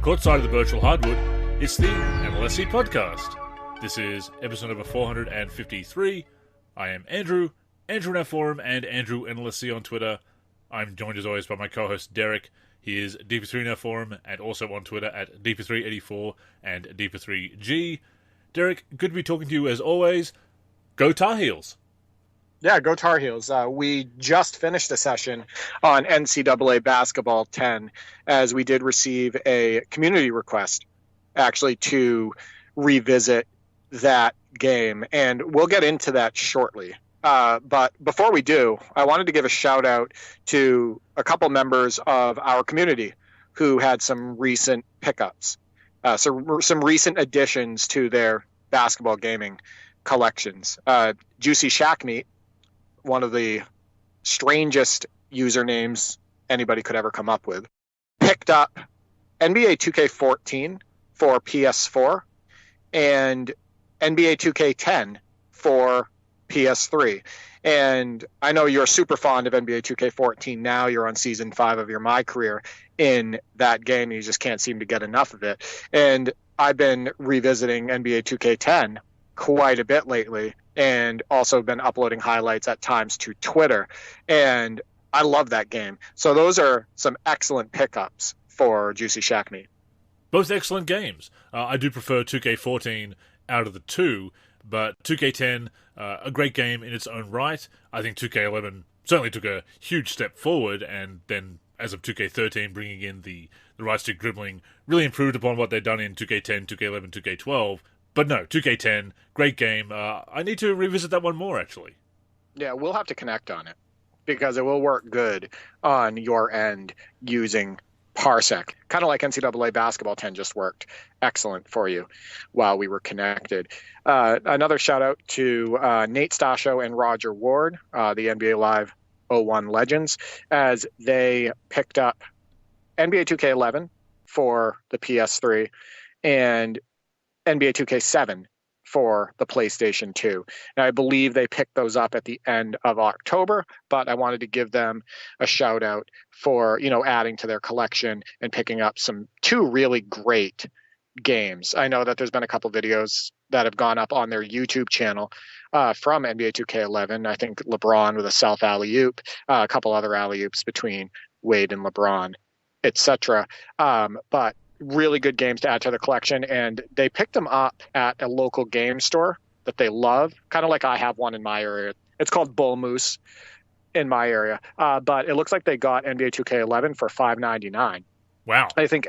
Courtside of the virtual hardwood, it's the NLSC Podcast. This is episode number 453. I am Andrew in our forum, and Andrew NLSC on Twitter. I'm joined as always by my co-host Derek. He is Deeper3 in our forum, and also on Twitter at Deeper384 and Deeper3G. Derek, good to be talking to you as always. Go Tar Heels! Yeah, go Tar Heels. We just finished a session on NCAA Basketball 10 as we did receive a community request actually to revisit that game, and we'll get into that shortly. But before we do, I wanted to give a shout out to a couple members of our community who had some recent pickups, some recent additions to their basketball gaming collections. Juicy Shack Meat, one of the strangest usernames anybody could ever come up with, picked up NBA 2K14 for PS4 and NBA 2K10 for PS3. And I know you're super fond of NBA 2K14 now. You're on season 5 of your My Career in that game. You just can't seem to get enough of it. And I've been revisiting NBA 2K10 quite a bit lately, and also been uploading highlights at times to Twitter. And I love that game. So those are some excellent pickups for Juicy Shack Meat. Both excellent games. I do prefer 2K14 out of the two, but 2K10, a great game in its own right. I think 2K11 certainly took a huge step forward, and then as of 2K13 bringing in the right stick dribbling really improved upon what they'd done in 2K10, 2K11, 2K12. But no, 2K10, great game. I need to revisit that one more, actually. Yeah, we'll have to connect on it, because it will work good on your end using Parsec. Kind of like NCAA Basketball 10 just worked excellent for you while we were connected. Another shout out to Nate Stasho and Roger Ward, the NBA Live 01 legends, as they picked up NBA 2K11 for the PS3 and NBA 2K7 for the PlayStation 2. Now, I believe they picked those up at the end of October, but I wanted to give them a shout out for, adding to their collection and picking up two really great games. I know that there's been a couple videos that have gone up on their YouTube channel from NBA 2K11. I think LeBron with a self alley-oop, a couple other alley-oops between Wade and LeBron, etc. But really good games to add to the collection, and they picked them up at a local game store that they love, kind of like I have one in my area. It's called Bull Moose in my area, but it looks like they got NBA 2K11 for $5.99. Wow. I think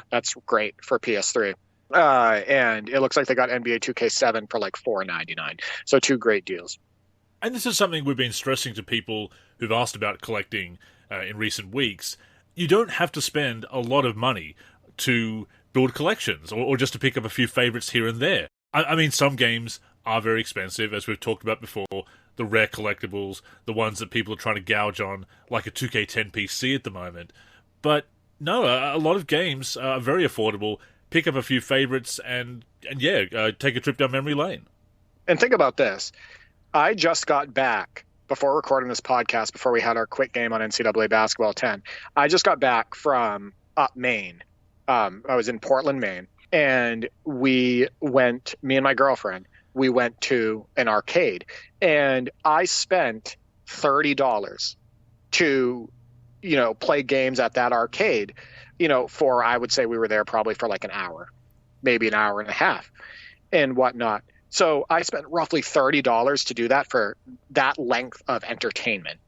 that's great for PS3. And it looks like they got NBA 2K7 for like $4.99. So two great deals. And this is something we've been stressing to people who've asked about collecting in recent weeks. You don't have to spend a lot of money to build collections or just to pick up a few favorites here and there. I mean, some games are very expensive, as we've talked about before, the rare collectibles, the ones that people are trying to gouge on, like a 2K10 PC at the moment. But no, a lot of games are very affordable. Pick up a few favorites and take a trip down memory lane. And think about this. I just got back before recording this podcast, before we had our quick game on NCAA Basketball 10, I just got back from up Maine. I was in Portland, Maine, and me and my girlfriend, we went to an arcade, and I spent $30 to, play games at that arcade, for, I would say we were there probably for like an hour, maybe an hour and a half and whatnot. So I spent roughly $30 to do that for that length of entertainment.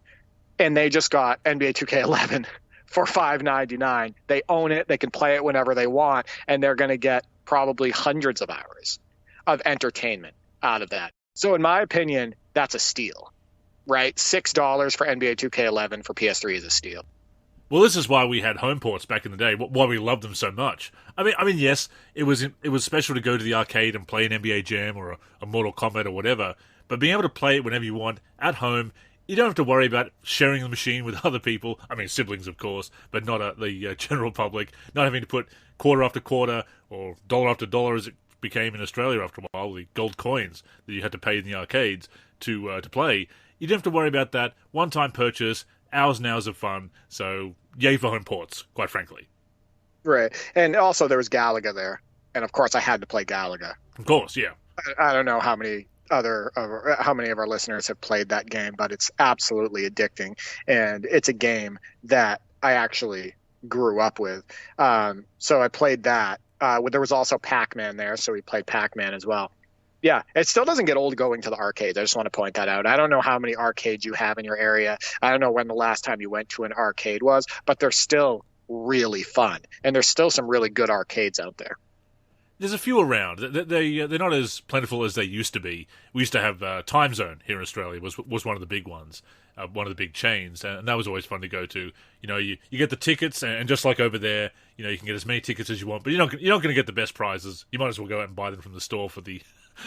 And they just got NBA 2K11 for $5.99. They own it. They can play it whenever they want. And they're going to get probably hundreds of hours of entertainment out of that. So in my opinion, that's a steal, right? $6 for NBA 2K11 for PS3 is a steal. Well, this is why we had home ports back in the day, why we loved them so much. I mean, yes, it was special to go to the arcade and play an NBA Jam or a Mortal Kombat or whatever, but being able to play it whenever you want, at home, you don't have to worry about sharing the machine with other people. I mean, siblings, of course, but not the general public. Not having to put quarter after quarter or dollar after dollar, as it became in Australia after a while, the gold coins that you had to pay in the arcades to play. You don't have to worry about that. One-time purchase, hours and hours of fun. So, yay for home ports, quite frankly. Right. And also there was Galaga there. And of course I had to play Galaga. Of course, yeah. I don't know how many of our listeners have played that game, but it's absolutely addicting. And it's a game that I actually grew up with. So I played that. There was also Pac-Man there, so we played Pac-Man as well. Yeah, it still doesn't get old going to the arcades. I just want to point that out. I don't know how many arcades you have in your area. I don't know when the last time you went to an arcade was, but they're still really fun. And there's still some really good arcades out there. There's a few around. They're not as plentiful as they used to be. We used to have Time Zone here in Australia was one of the big ones, one of the big chains, and that was always fun to go to. You know, you get the tickets, and just like over there, you know, you can get as many tickets as you want, but you're not going to get the best prizes. You might as well go out and buy them from the store for the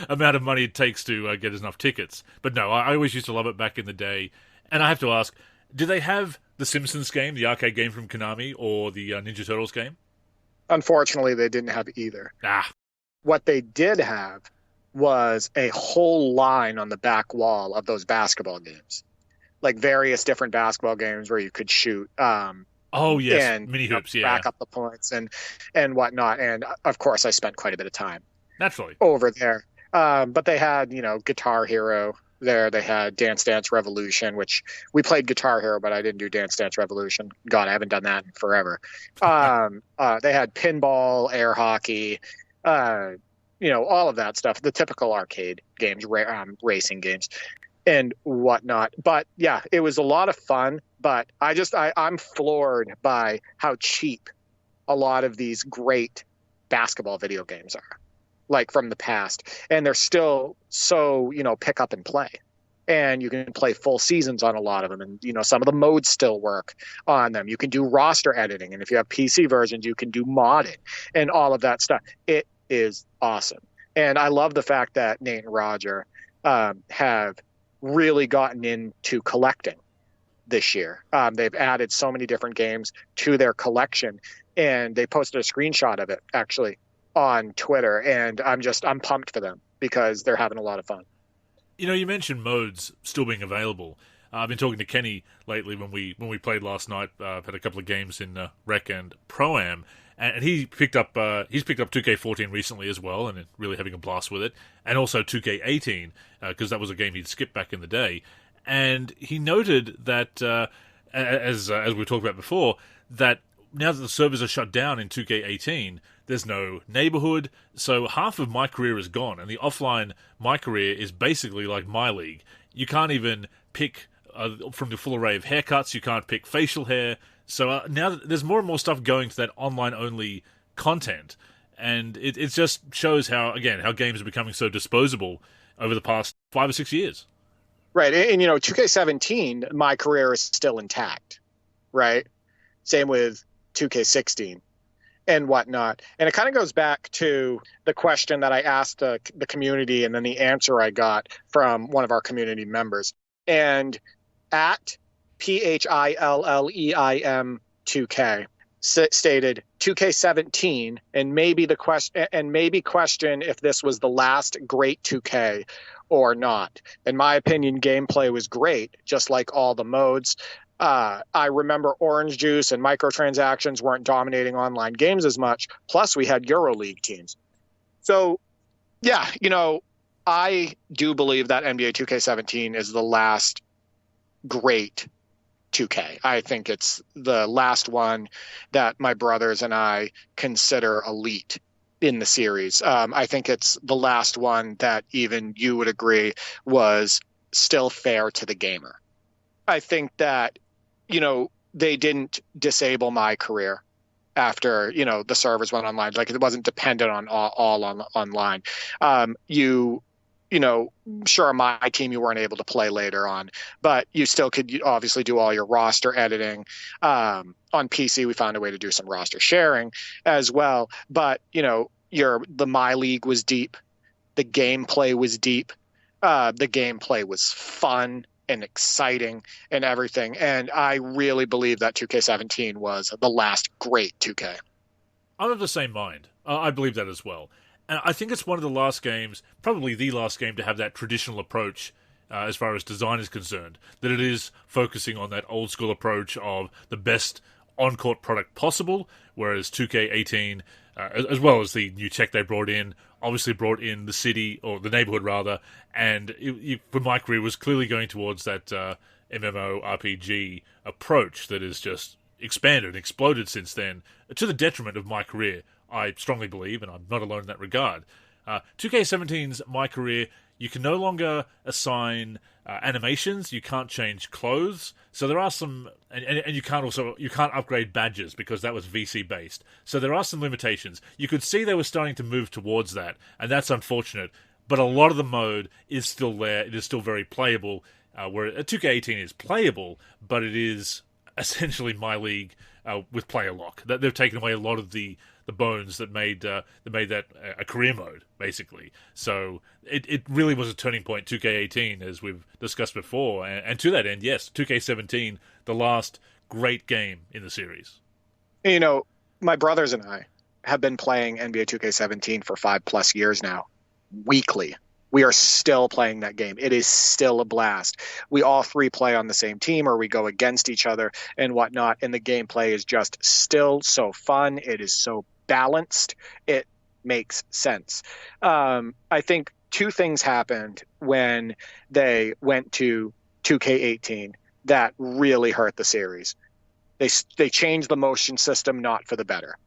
amount of money it takes to get enough tickets. But no, I always used to love it back in the day. And I have to ask, did they have the Simpsons game, the arcade game from Konami, or the Ninja Turtles game? Unfortunately, they didn't have either. Ah. What they did have was a whole line on the back wall of those basketball games, like various different basketball games where you could shoot. Oh, yes, and mini hoops, yeah. Rack up the points and whatnot. And of course, I spent quite a bit of time naturally over there. But they had, Guitar Hero there. They had Dance Dance Revolution, which we played Guitar Hero, but I didn't do Dance Dance Revolution. God, I haven't done that in forever. They had pinball, air hockey, all of that stuff, the typical arcade games, racing games and whatnot. But yeah, it was a lot of fun, but I'm floored by how cheap a lot of these great basketball video games are, like from the past. And they're still so, pick up and play. And you can play full seasons on a lot of them. And, some of the modes still work on them. You can do roster editing. And if you have PC versions, you can do modding and all of that stuff. It is awesome. And I love the fact that Nate and Roger have really gotten into collecting this year. They've added so many different games to their collection, and they posted a screenshot of it actually on Twitter. And I'm pumped for them because they're having a lot of fun. You mentioned modes still being available. I've been talking to Kenny lately when we played last night. I've had a couple of games in Rec and Pro-Am, and he's picked up 2K14 recently as well, and really having a blast with it, and also 2K18 because that was a game he'd skipped back in the day. And he noted that, as we talked about before, that now that the servers are shut down in 2K18, there's no neighborhood, so half of my career is gone, and the offline my career is basically like my league. You can't even pick from the full array of haircuts, you can't pick facial hair, so now there's more and more stuff going to that online-only content, and it just shows how games are becoming so disposable over the past 5 or 6 years. Right, and 2K17, my career is still intact, right? Same with 2K16 and whatnot. And it kind of goes back to the question that I asked the community and then the answer I got from one of our community members. And at PHILLEIM 2K stated 2K17 and maybe question if this was the last great 2K or not. In my opinion, gameplay was great, just like all the modes. I remember Orange Juice and microtransactions weren't dominating online games as much. Plus, we had EuroLeague teams. So, yeah, I do believe that NBA 2K17 is the last great 2K. I think it's the last one that my brothers and I consider elite in the series. I think it's the last one that even you would agree was still fair to the gamer. I think that they didn't disable my career after, the servers went online. Like, it wasn't dependent on all online. Sure, my team you weren't able to play later on, but you still could obviously do all your roster editing. On PC, we found a way to do some roster sharing as well. But, the My League was deep. The gameplay was deep. The gameplay was fun and exciting and everything. And I really believe that 2K17 was the last great 2K. I'm of the same mind. I believe that as well. And I think it's one of the last games, probably the last game, to have that traditional approach as far as design is concerned. That it is focusing on that old school approach of the best on-court product possible, whereas 2K18, as well as the new tech they brought in, obviously brought in the city, or the neighborhood rather, and for my career was clearly going towards that MMORPG approach that has just expanded and exploded since then, to the detriment of my career, I strongly believe, and I'm not alone in that regard. 2K17's my career, you can no longer assign animations, you can't change clothes, so there are some, and you can't upgrade badges because that was VC based, so there are some limitations. You could see they were starting to move towards that, and that's unfortunate, but a lot of the mode is still there, it is still very playable, where 2K18 is playable, but it is essentially My League with player lock. They've taken away a lot of the bones that made that a career mode, basically. So it really was a turning point, 2K18, as we've discussed before. And to that end, yes, 2K17, the last great game in the series. You know, my brothers and I have been playing NBA 2K17 for 5+ years now, weekly. We are still playing that game. It is still a blast. We all three play on the same team, or we go against each other and whatnot, and the gameplay is just still so fun. It is so balanced. It makes sense. I think two things happened when they went to 2K18 that really hurt the series. They changed the motion system, not for the better.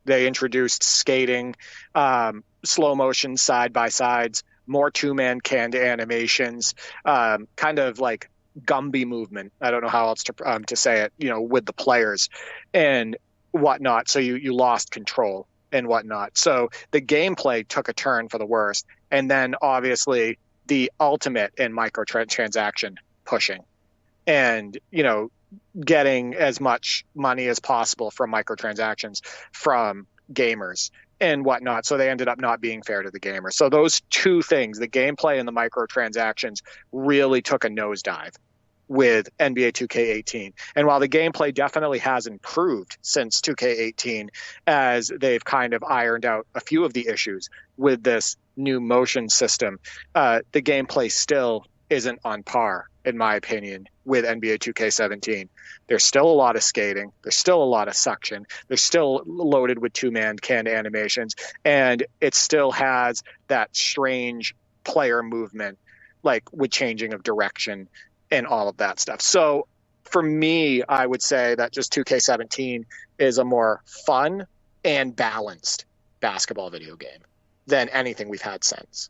They introduced skating, slow motion side-by-sides, more two-man canned animations, kind of like Gumby movement. I don't know how else to say it, with the players and whatnot. So you lost control and whatnot. So the gameplay took a turn for the worst. And then obviously the ultimate in microtransaction pushing and, getting as much money as possible from microtransactions from gamers and whatnot. So they ended up not being fair to the gamers. So those two things, the gameplay and the microtransactions, really took a nosedive with NBA 2K18. And while the gameplay definitely has improved since 2K18, as they've kind of ironed out a few of the issues with this new motion system, the gameplay still isn't on par, in my opinion, with NBA 2K17. There's still a lot of skating. There's still a lot of suction. They're still loaded with two-man canned animations. And it still has that strange player movement, like with changing of direction and all of that stuff. So for me, I would say that just 2K17 is a more fun and balanced basketball video game than anything we've had since.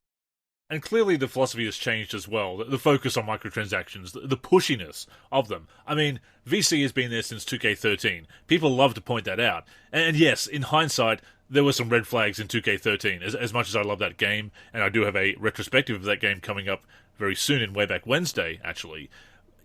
And clearly the philosophy has changed as well. The focus on microtransactions, the pushiness of them. I mean, VC has been there since 2K13. People love to point that out. And yes, in hindsight, there were some red flags in 2K13. As much as I love that game, and I do have a retrospective of that game coming up very soon in Way Back Wednesday, actually.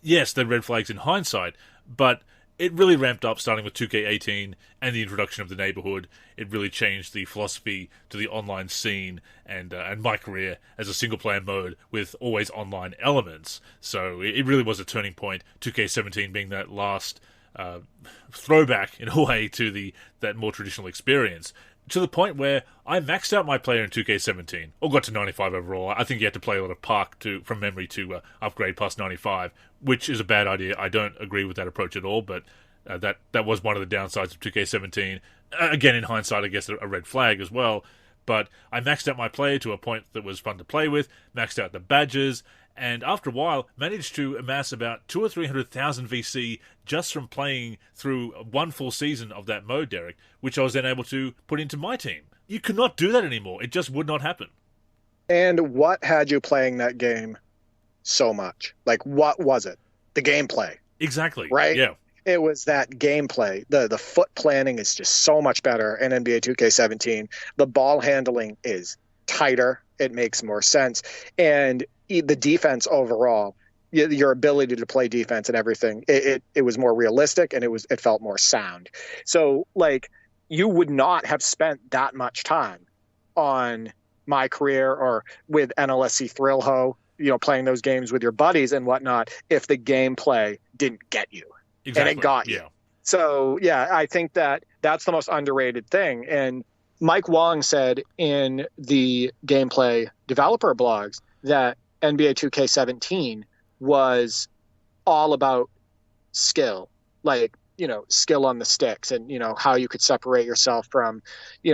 Yes, there are red flags in hindsight, but it really ramped up starting with 2K18 and the introduction of the neighborhood. It really changed the philosophy to the online scene and my career as a single-player mode with always online elements. So it really was a turning point, 2K17 being that last throwback, in a way, to that more traditional experience. To the point where I maxed out my player in 2K17, or got to 95 overall. I think you had to play a lot of Park from memory to upgrade past 95, which is a bad idea. I don't agree with that approach at all, but that was one of the downsides of 2K17. Again, in hindsight, I guess a red flag as well. But I maxed out my player to a point that was fun to play with, maxed out the badges, and after a while managed to amass about 200,000 or 300,000 VC just from playing through one full season of that mode, Derek, which I was then able to put into my team. You could not do that anymore. It just would not happen. And what had you playing that game so much? Like, what was it? The gameplay. Exactly. Right? Yeah. It was that gameplay. The foot planning is just so much better in NBA 2K17. The ball handling is tighter. It makes more sense. And the defense overall, your ability to play defense and everything, it was more realistic, and it felt more sound. So, like, you would not have spent that much time on my career or with NLSC Thrill Ho, playing those games with your buddies and whatnot, if the gameplay didn't get you. Exactly. And it got you. Yeah. So, yeah, I think that's the most underrated thing. And Mike Wong said in the gameplay developer blogs that NBA 2K17 was all about skill. Like, skill on the sticks and, how you could separate yourself from,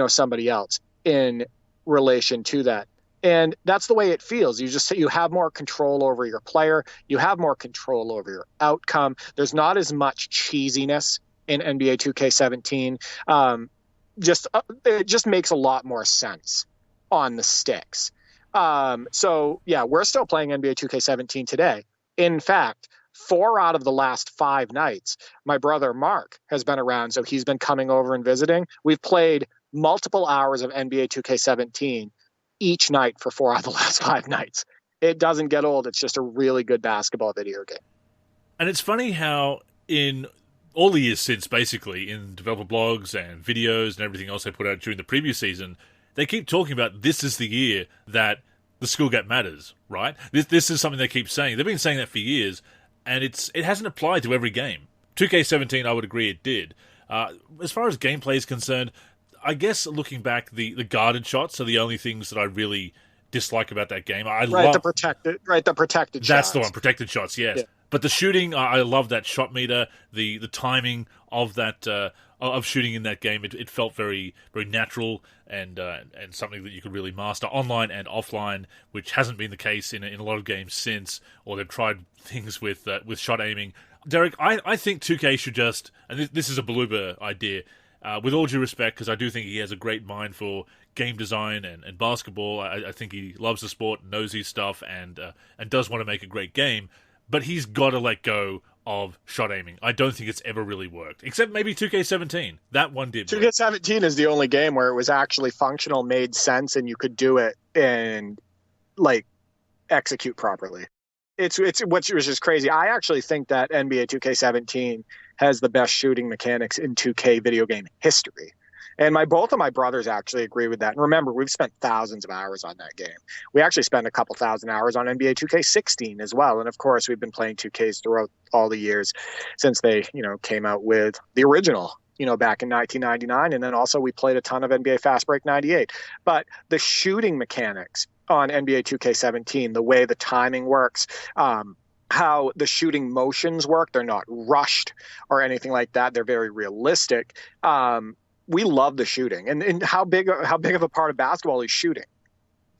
somebody else in relation to that. And that's the way it feels. You have more control over your player. You have more control over your outcome. There's not as much cheesiness in NBA 2K17. It just makes a lot more sense on the sticks. So yeah, we're still playing NBA 2K17 today. In fact, 4 out of the last 5 nights, my brother Mark has been around, so he's been coming over and visiting. We've played multiple hours of NBA 2K17 each night for 4 out of the last 5 nights. It doesn't get old. It's just a really good basketball video game. And it's funny how in all the years since, basically, in developer blogs and videos and everything else they put out during the previous season, they keep talking about this is the year that the skill gap matters, right? This is something they keep saying. They've been saying that for years, and it hasn't applied to every game. 2K17, I would agree it did. As far as gameplay is concerned, I guess looking back, the guarded shots are the only things that I really dislike about that game. The protected shots. That's the one, protected shots, yes. Yeah. But the shooting, I love that shot meter, the timing of that of shooting in that game. It felt very very natural and something that you could really master online and offline, which hasn't been the case in a lot of games since. Or they've tried things with shot aiming. Derek, I think 2K should just, and this is a Beluba idea. With all due respect, because I do think he has a great mind for game design and basketball. I think he loves the sport, knows his stuff, and does want to make a great game. But he's got to let go of shot aiming. I don't think it's ever really worked, except maybe 2K17. That one did. 2K17 is the only game where it was actually functional, made sense, and you could do it and execute properly. It's which was just crazy. I actually think that NBA 2K17 has the best shooting mechanics in 2K video game history. And both of my brothers actually agree with that. And remember, we've spent thousands of hours on that game. We actually spent a couple thousand hours on NBA 2K16 as well. And of course, we've been playing 2Ks throughout all the years since they, came out with the original, back in 1999. And then also we played a ton of NBA Fast Break 98. But the shooting mechanics on NBA 2K17, the way the timing works, how the shooting motions work, they're not rushed or anything like that. They're very realistic. We love the shooting, and how big of a part of basketball is shooting.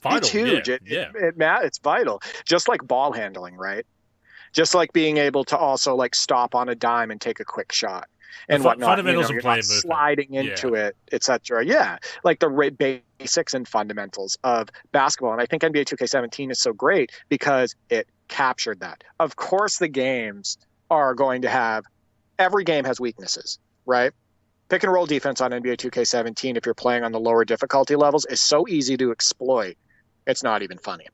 Vital, it's huge. It's vital. Just like ball handling, right? Just like being able to also stop on a dime and take a quick shot and whatnot. Fundamentals and play sliding into it, etc. Yeah, like the basics and fundamentals of basketball. And I think NBA 2K17 is so great because it captured that. Of course, the games are going to have. Every game has weaknesses, right? Pick and roll defense on NBA 2K17, if you're playing on the lower difficulty levels, is so easy to exploit. It's not even funny.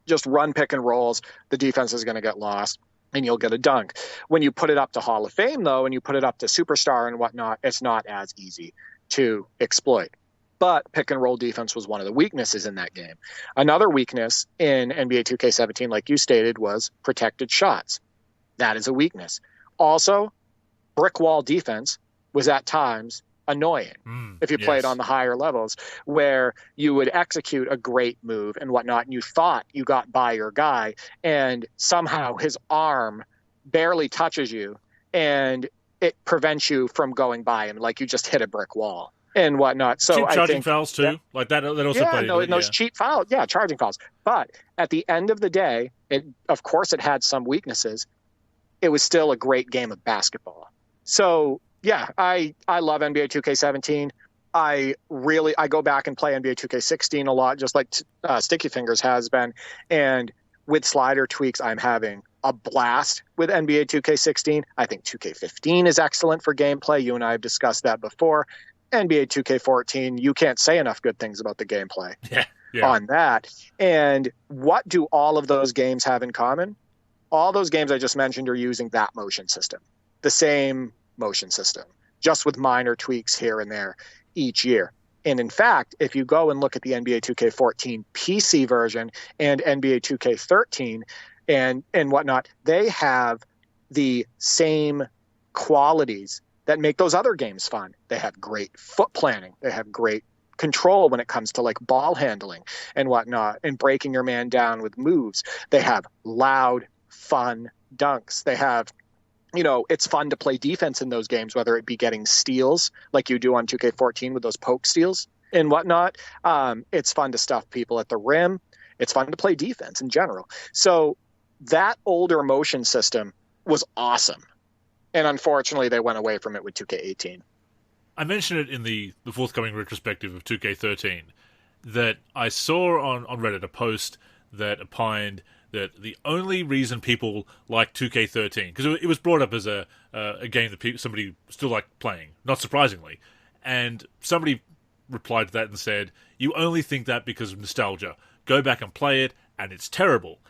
Just run pick and rolls. The defense is going to get lost, and you'll get a dunk. When you put it up to Hall of Fame, though, and you put it up to Superstar and whatnot, it's not as easy to exploit. But pick and roll defense was one of the weaknesses in that game. Another weakness in NBA 2K17, like you stated, was protected shots. That is a weakness. Also, brick wall defense was at times annoying if you played on the higher levels, where you would execute a great move and whatnot, and you thought you got by your guy, and somehow his arm barely touches you, and it prevents you from going by him, like you just hit a brick wall and whatnot. So cheap charging fouls too, like that also played. Those cheap fouls, charging fouls. But at the end of the day, it had some weaknesses. It was still a great game of basketball. So yeah, I love NBA 2K17. I go back and play NBA 2K16 a lot, just like Sticky Fingers has been. And with slider tweaks, I'm having a blast with NBA 2K16. I think 2K15 is excellent for gameplay. You and I have discussed that before. NBA 2K14, you can't say enough good things about the gameplay on that. And what do all of those games have in common? All those games I just mentioned are using that motion system. The same motion system, just with minor tweaks here and there each year. And in fact, if you go and look at the NBA 2K14 PC version and NBA 2K13 and whatnot, they have the same qualities that make those other games fun. They have great foot planning. They have great control when it comes to ball handling and whatnot, and breaking your man down with moves. They have loud, fun dunks. They have it's fun to play defense in those games, whether it be getting steals like you do on 2K14 with those poke steals and whatnot. It's fun to stuff people at the rim. It's fun to play defense in general. So that older motion system was awesome. And unfortunately, they went away from it with 2K18. I mentioned it in the forthcoming retrospective of 2K13 that I saw on Reddit a post that opined that the only reason people like 2K13, because it was brought up as a game that somebody still liked playing, not surprisingly, and somebody replied to that and said, you only think that because of nostalgia. Go back and play it, and it's terrible.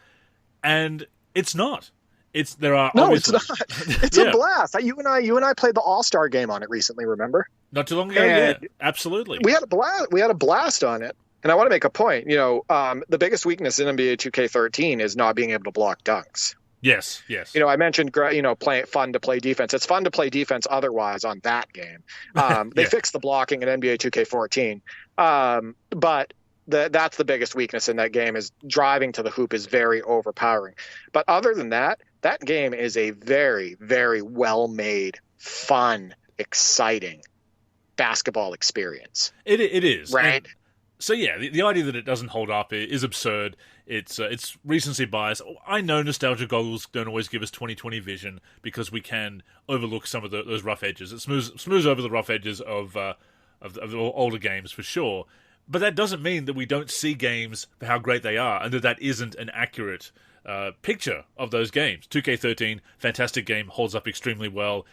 And it's not. It's not. It's a blast. You and I played the All-Star game on it recently, remember? Not too long ago, yeah. Absolutely. We had a blast on it. And I want to make a point. The biggest weakness in NBA 2K13 is not being able to block dunks. Yes. I mentioned, playing fun to play defense. It's fun to play defense otherwise on that game. They fixed the blocking in NBA 2K14. But that's the biggest weakness in that game is driving to the hoop is very overpowering. But other than that game is a very, very well-made, fun, exciting basketball experience. It is. Right? So yeah, the idea that it doesn't hold up is absurd. It's recency bias. I know nostalgia goggles don't always give us 20/20 vision because we can overlook some of those rough edges. It smooths over the rough edges of the older games for sure. But that doesn't mean that we don't see games for how great they are, and that isn't an accurate picture of those games. 2K13, fantastic game, holds up extremely well.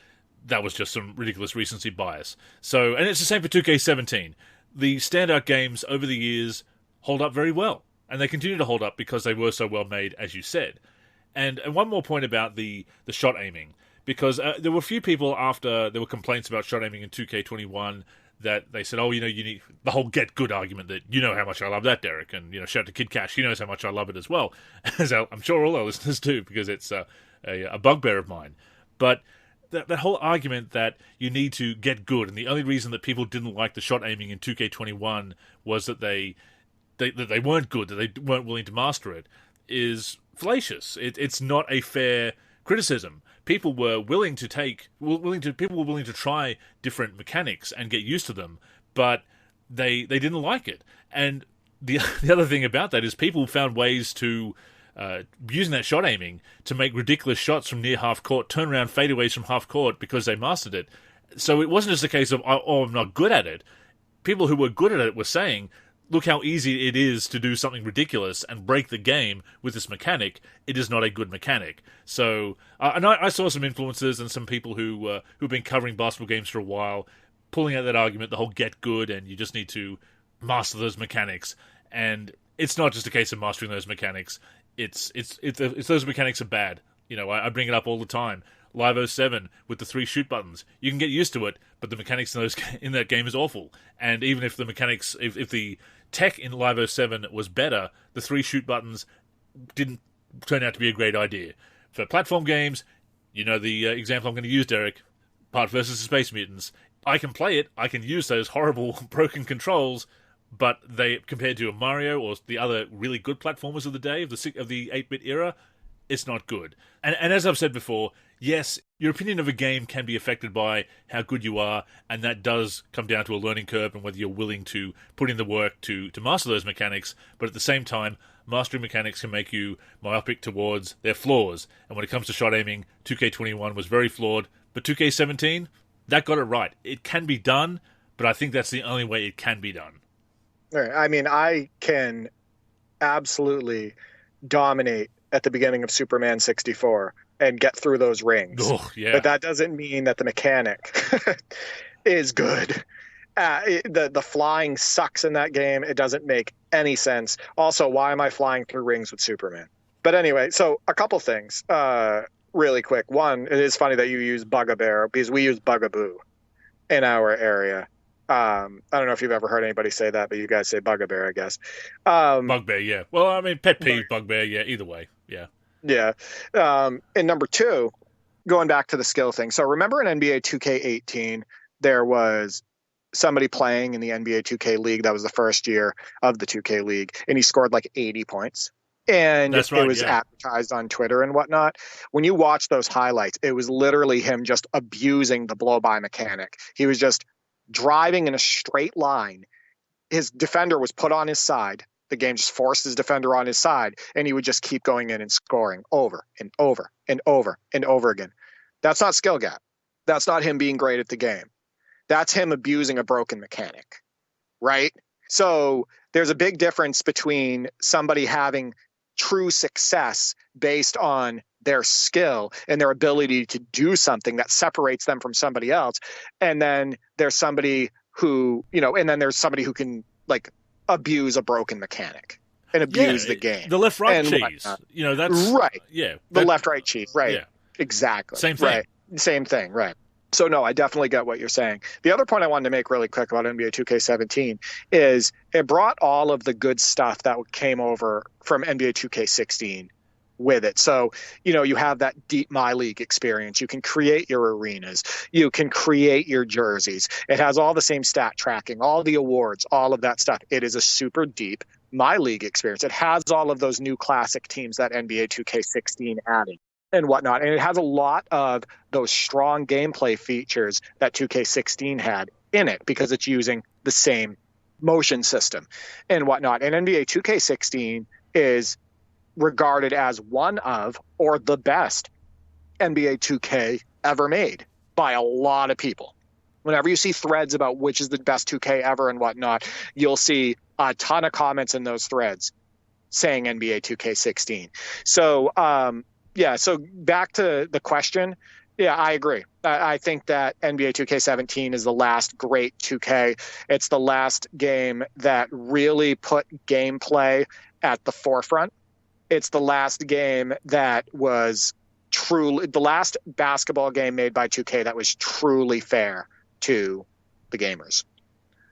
That was just some ridiculous recency bias. So, and it's the same for 2K17. The standout games over the years hold up very well, and they continue to hold up because they were so well made, as you said. And one more point about the shot aiming, because there were a few people after there were complaints about shot aiming in 2K21 that they said, you need the whole get good argument that you know how much I love that, Derek, and shout out to Kid Cash, he knows how much I love it as well, as I'm sure all our listeners do, because it's a bugbear of mine. But that whole argument that you need to get good, and the only reason that people didn't like the shot aiming in 2K21 was that they weren't good, that they weren't willing to master it, is fallacious. It's not a fair criticism. People were willing to try different mechanics and get used to them, but they didn't like it. And the other thing about that is people found ways to using that shot aiming to make ridiculous shots from near half court, turnaround fadeaways from half court because they mastered it. So it wasn't just a case of, I'm not good at it. People who were good at it were saying, look how easy it is to do something ridiculous and break the game with this mechanic. It is not a good mechanic. So, and I saw some influencers and some people who've been covering basketball games for a while, pulling out that argument, the whole get good, and you just need to master those mechanics. And it's not just a case of mastering those mechanics. It's those mechanics are bad. I bring it up all the time. Live 07 with the 3 shoot buttons. You can get used to it, but the mechanics in that game is awful. And even if the mechanics, if the tech in Live 07 was better, the 3 shoot buttons didn't turn out to be a great idea. For platform games, the example I'm going to use, Derek, Part vs. Space Mutants. I can play it, I can use those horrible broken controls, but they, compared to a Mario or the other really good platformers of the day, of the 8-bit era, it's not good. And as I've said before, yes, your opinion of a game can be affected by how good you are, and that does come down to a learning curve and whether you're willing to put in the work to master those mechanics, but at the same time, mastering mechanics can make you myopic towards their flaws. And when it comes to shot aiming, 2K21 was very flawed, but 2K17, that got it right. It can be done, but I think that's the only way it can be done. I mean, I can absolutely dominate at the beginning of Superman 64 and get through those rings. Oh, yeah. But that doesn't mean that the mechanic is good. The flying sucks in that game. It doesn't make any sense. Also, why am I flying through rings with Superman? But anyway, so a couple things really quick. One, it is funny that you use Bugbear because we use Bugaboo in our area. I don't know if you've ever heard anybody say that, but you guys say Bugbear, I guess. Bugbear, yeah. Well, I mean, pet peeve, Bugbear, yeah, either way, yeah. Yeah. And number two, going back to the skill thing. So remember in NBA 2K18, there was somebody playing in the NBA 2K League. That was the first year of the 2K League, and he scored like 80 points. And That's right, it was yeah. advertised on Twitter and whatnot. When you watch those highlights, it was literally him just abusing the blow-by mechanic. He was just driving in a straight line. His defender was put on his side. The game just forced his defender on his side, and he would just keep going in and scoring over and over and over and over again. That's not skill gap. That's not him being great at the game. That's him abusing a broken mechanic, right? So there's a big difference between somebody having true success based on their skill and their ability to do something that separates them from somebody else. And then there's somebody who, and then there's somebody who can like abuse a broken mechanic and abuse the game. The left-right and cheese. whatnot. That's right. Yeah. The left-right cheese. Right. Yeah. Exactly. Same thing. Right. Same thing. Right. So no, I definitely get what you're saying. The other point I wanted to make really quick about NBA 2K17 is it brought all of the good stuff that came over from NBA 2K16 with it. So, you have that deep My League experience. You can create your arenas. You can create your jerseys. It has all the same stat tracking, all the awards, all of that stuff. It is a super deep My League experience. It has all of those new classic teams that NBA 2K16 added and whatnot. And it has a lot of those strong gameplay features that 2K16 had in it because it's using the same motion system and whatnot. And NBA 2K16 is regarded as one of or the best NBA 2K ever made by a lot of people. Whenever you see threads about which is the best 2K ever and whatnot, you'll see a ton of comments in those threads saying NBA 2K16. So, so back to the question. Yeah, I agree. I think that NBA 2K17 is the last great 2K. It's the last game that really put gameplay at the forefront. It's the last game that was truly the last basketball game made by 2K that was truly fair to the gamers.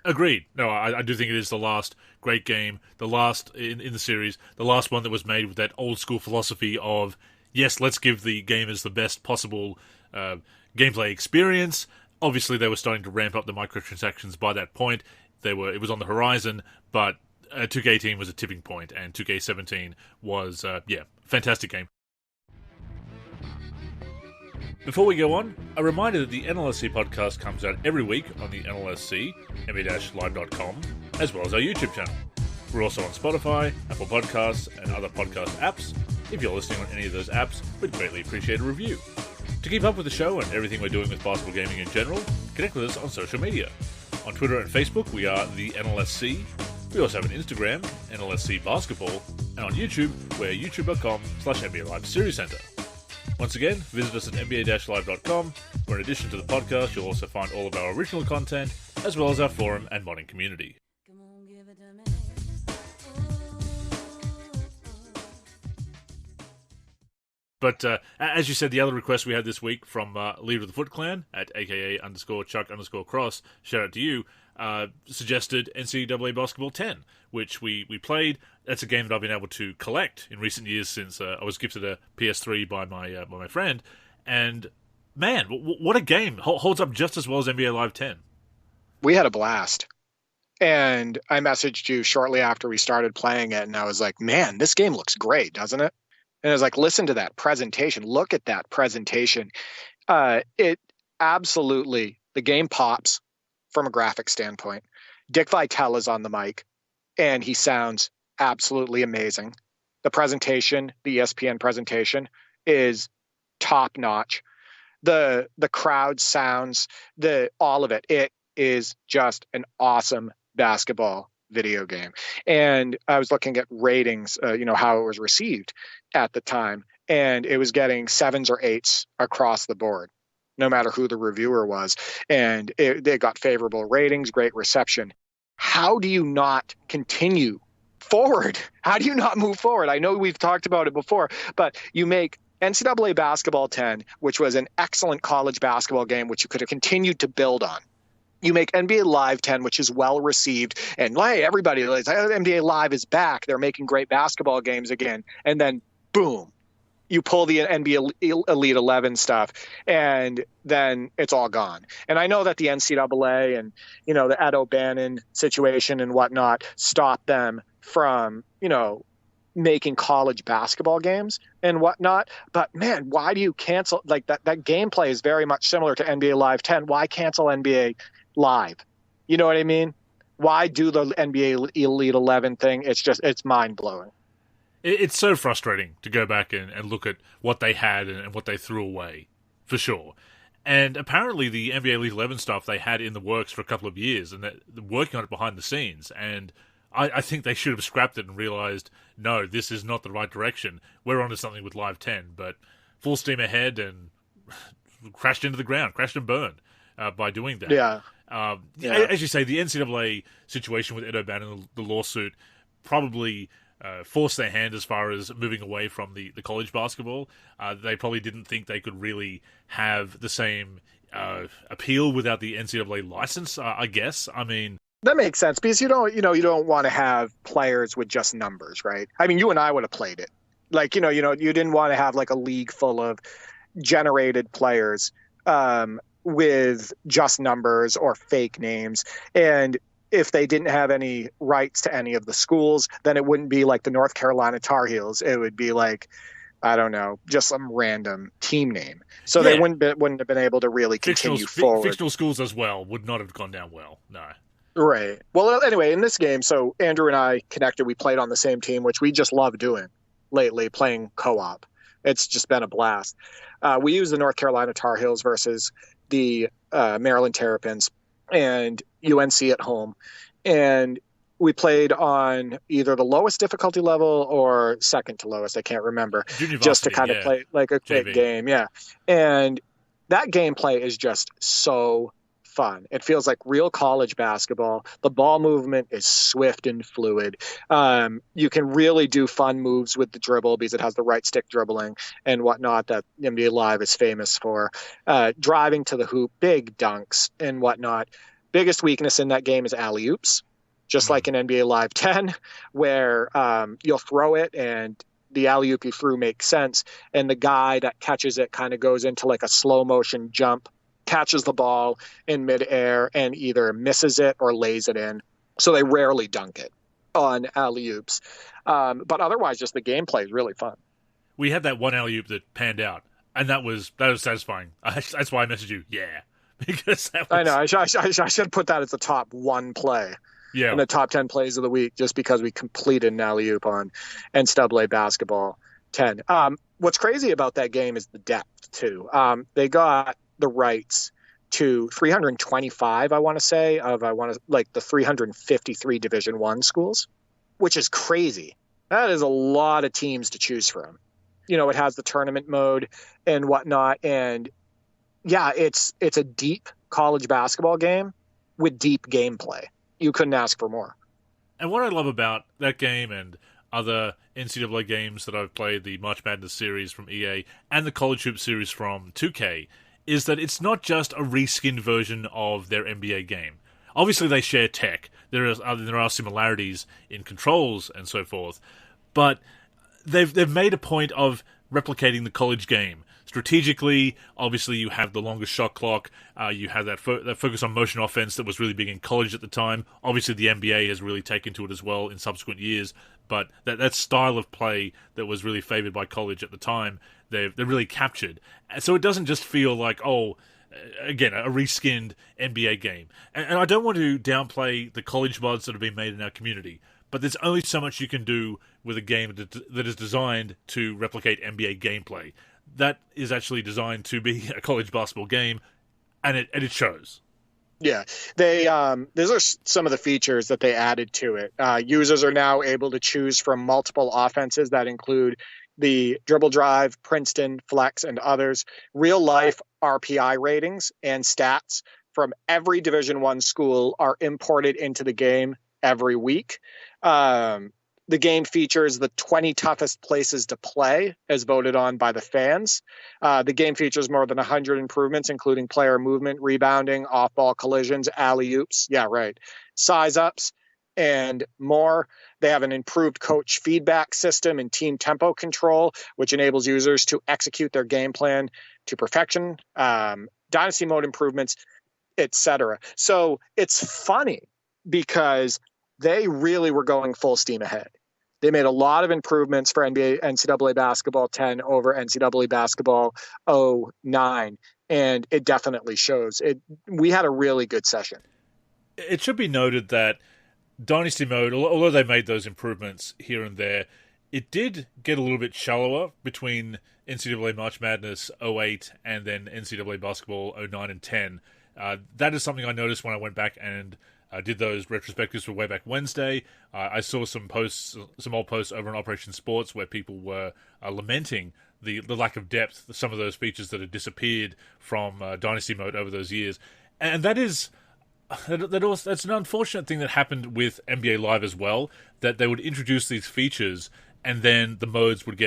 Agreed. No, I do think it is the last great game, the last in the series, the last one that was made with that old school philosophy of, yes, let's give the gamers the best possible gameplay experience. Obviously, they were starting to ramp up the microtransactions by that point. It was on the horizon, but 2K18 was a tipping point, and 2K17 was, fantastic game. Before we go on, a reminder that the NLSC podcast comes out every week on the NLSC, NBA-live.com, as well as our YouTube channel. We're also on Spotify, Apple Podcasts, and other podcast apps. If you're listening on any of those apps, we'd greatly appreciate a review. To keep up with the show and everything we're doing with basketball gaming in general, connect with us on social media. On Twitter and Facebook, we are the NLSC. We also have an Instagram, NLSC Basketball, and on YouTube, we're youtube.com/NBA Live Series Center. Once again, visit us at nba-live.com, where in addition to the podcast, you'll also find all of our original content, as well as our forum and modding community. But as you said, the other request we had this week from Leader of the Foot Clan at aka_Chuck_Cross, shout out to you, suggested NCAA Basketball 10, which we played. That's a game that I've been able to collect in recent years since I was gifted a PS3 by my friend. And man, what a game! Holds up just as well as NBA Live 10. We had a blast. And I messaged you shortly after we started playing it, and I was like, man, this game looks great, doesn't it? And I was like, listen to that presentation. Look at that presentation. It absolutely, the game pops from a graphic standpoint. Dick Vitale is on the mic, and he sounds absolutely amazing. The presentation, the ESPN presentation, is top notch. The crowd sounds, all of it. It is just an awesome basketball video game. And I was looking at ratings, how it was received at the time, and it was getting 7s or 8s across the board, no matter who the reviewer was. And they got favorable ratings, great reception. How do you not continue forward? How do you not move forward? I know we've talked about it before, but you make NCAA Basketball 10, which was an excellent college basketball game, which you could have continued to build on. You make NBA Live 10, which is well received, and everybody is NBA Live is back. They're making great basketball games again, and then boom, you pull the NBA Elite 11 stuff, and then it's all gone. And I know that the NCAA and the Ed O'Bannon situation and whatnot stopped them from making college basketball games and whatnot. But man, why do you cancel like that? That gameplay is very much similar to NBA Live 10. Why cancel NBA Live? You know what I mean? Why do the NBA Elite 11 thing? It's mind blowing. It's so frustrating to go back and look at what they had and what they threw away, for sure. And apparently the NBA Elite 11 stuff they had in the works for a couple of years, and they're working on it behind the scenes. And I think they should have scrapped it and realized, no, this is not the right direction. We're onto something with Live 10, but full steam ahead and crashed into the ground, crashed and burned by doing that. Yeah. As you say, the NCAA situation with Ed O'Bannon and the lawsuit probably forced their hand as far as moving away from the college basketball. They probably didn't think they could really have the same appeal without the NCAA license, I guess. I mean, that makes sense because you don't want to have players with just numbers, right? I mean, you and I would have played it. Like, you didn't want to have like a league full of generated players with just numbers or fake names. And if they didn't have any rights to any of the schools, then it wouldn't be like the North Carolina Tar Heels. It would be like, I don't know, just some random team name. So they wouldn't have been able to really continue forward. Fictional schools as well would not have gone down well. No. Right. Well, anyway, in this game, so Andrew and I connected. We played on the same team, which we just love doing lately, playing co-op. It's just been a blast. We use the North Carolina Tar Heels versus the Maryland Terrapins and UNC at home. And we played on either the lowest difficulty level or second to lowest. I can't remember. Just to kind of play like a quick game. Yeah. And that gameplay is just so fun. It feels like real college basketball. The ball movement is swift and fluid. You can really do fun moves with the dribble because it has the right stick dribbling and whatnot that NBA Live is famous for. Driving to the hoop, big dunks and whatnot. Biggest weakness in that game is alley-oops, just like in NBA Live 10, where you'll throw it and the alley-oop you threw makes sense, and the guy that catches it kind of goes into like a slow motion jump, catches the ball in midair and either misses it or lays it in. So they rarely dunk it on alley-oops. But otherwise, just the gameplay is really fun. We had that one alley-oop that panned out, and that was satisfying. That's why I messaged you, because that was... I know. I should put that as the top one play in the top 10 plays of the week, just because we completed an alley-oop on NCAA Basketball 10. What's crazy about that game is the depth, too. They got the rights to 325, like the 353 Division I schools, which is crazy. That is a lot of teams to choose from. It has the tournament mode and whatnot. And yeah, it's a deep college basketball game with deep gameplay. You couldn't ask for more. And what I love about that game and other NCAA games that I've played, the March Madness series from EA and the College Hoop series from 2K, is that it's not just a reskinned version of their NBA game. Obviously, they share tech. There are similarities in controls and so forth, but they've made a point of replicating the college game. Strategically, obviously, you have the longest shot clock. You have that focus on motion offense that was really big in college at the time. Obviously, the NBA has really taken to it as well in subsequent years. But that style of play that was really favored by college at the time, they've really captured. So it doesn't just feel like, again, a reskinned NBA game. And I don't want to downplay the college mods that have been made in our community, but there's only so much you can do with a game that is designed to replicate NBA gameplay. That is actually designed to be a college basketball game, and it shows. Yeah, these are some of the features that they added to it. Users are now able to choose from multiple offenses that include the dribble drive, Princeton, flex, and others. Real life RPI ratings and stats from every Division I school are imported into the game every week. The game features the 20 toughest places to play as voted on by the fans. The game features more than 100 improvements, including player movement, rebounding, off-ball collisions, alley-oops, size-ups, and more. They have an improved coach feedback system and team tempo control, which enables users to execute their game plan to perfection, dynasty mode improvements, etc. So it's funny because they really were going full steam ahead. They made a lot of improvements for NCAA Basketball 10 over NCAA Basketball 09, and it definitely shows. We had a really good session. It should be noted that Dynasty Mode, although they made those improvements here and there, it did get a little bit shallower between NCAA March Madness 08 and then NCAA Basketball 09 and 10. That is something I noticed when I went back and did those retrospectives for Way Back Wednesday. I saw some old posts over on Operation Sports where people were lamenting the lack of depth, some of those features that had disappeared from Dynasty Mode over those years. And that's an unfortunate thing that happened with NBA Live as well, that they would introduce these features and then the modes would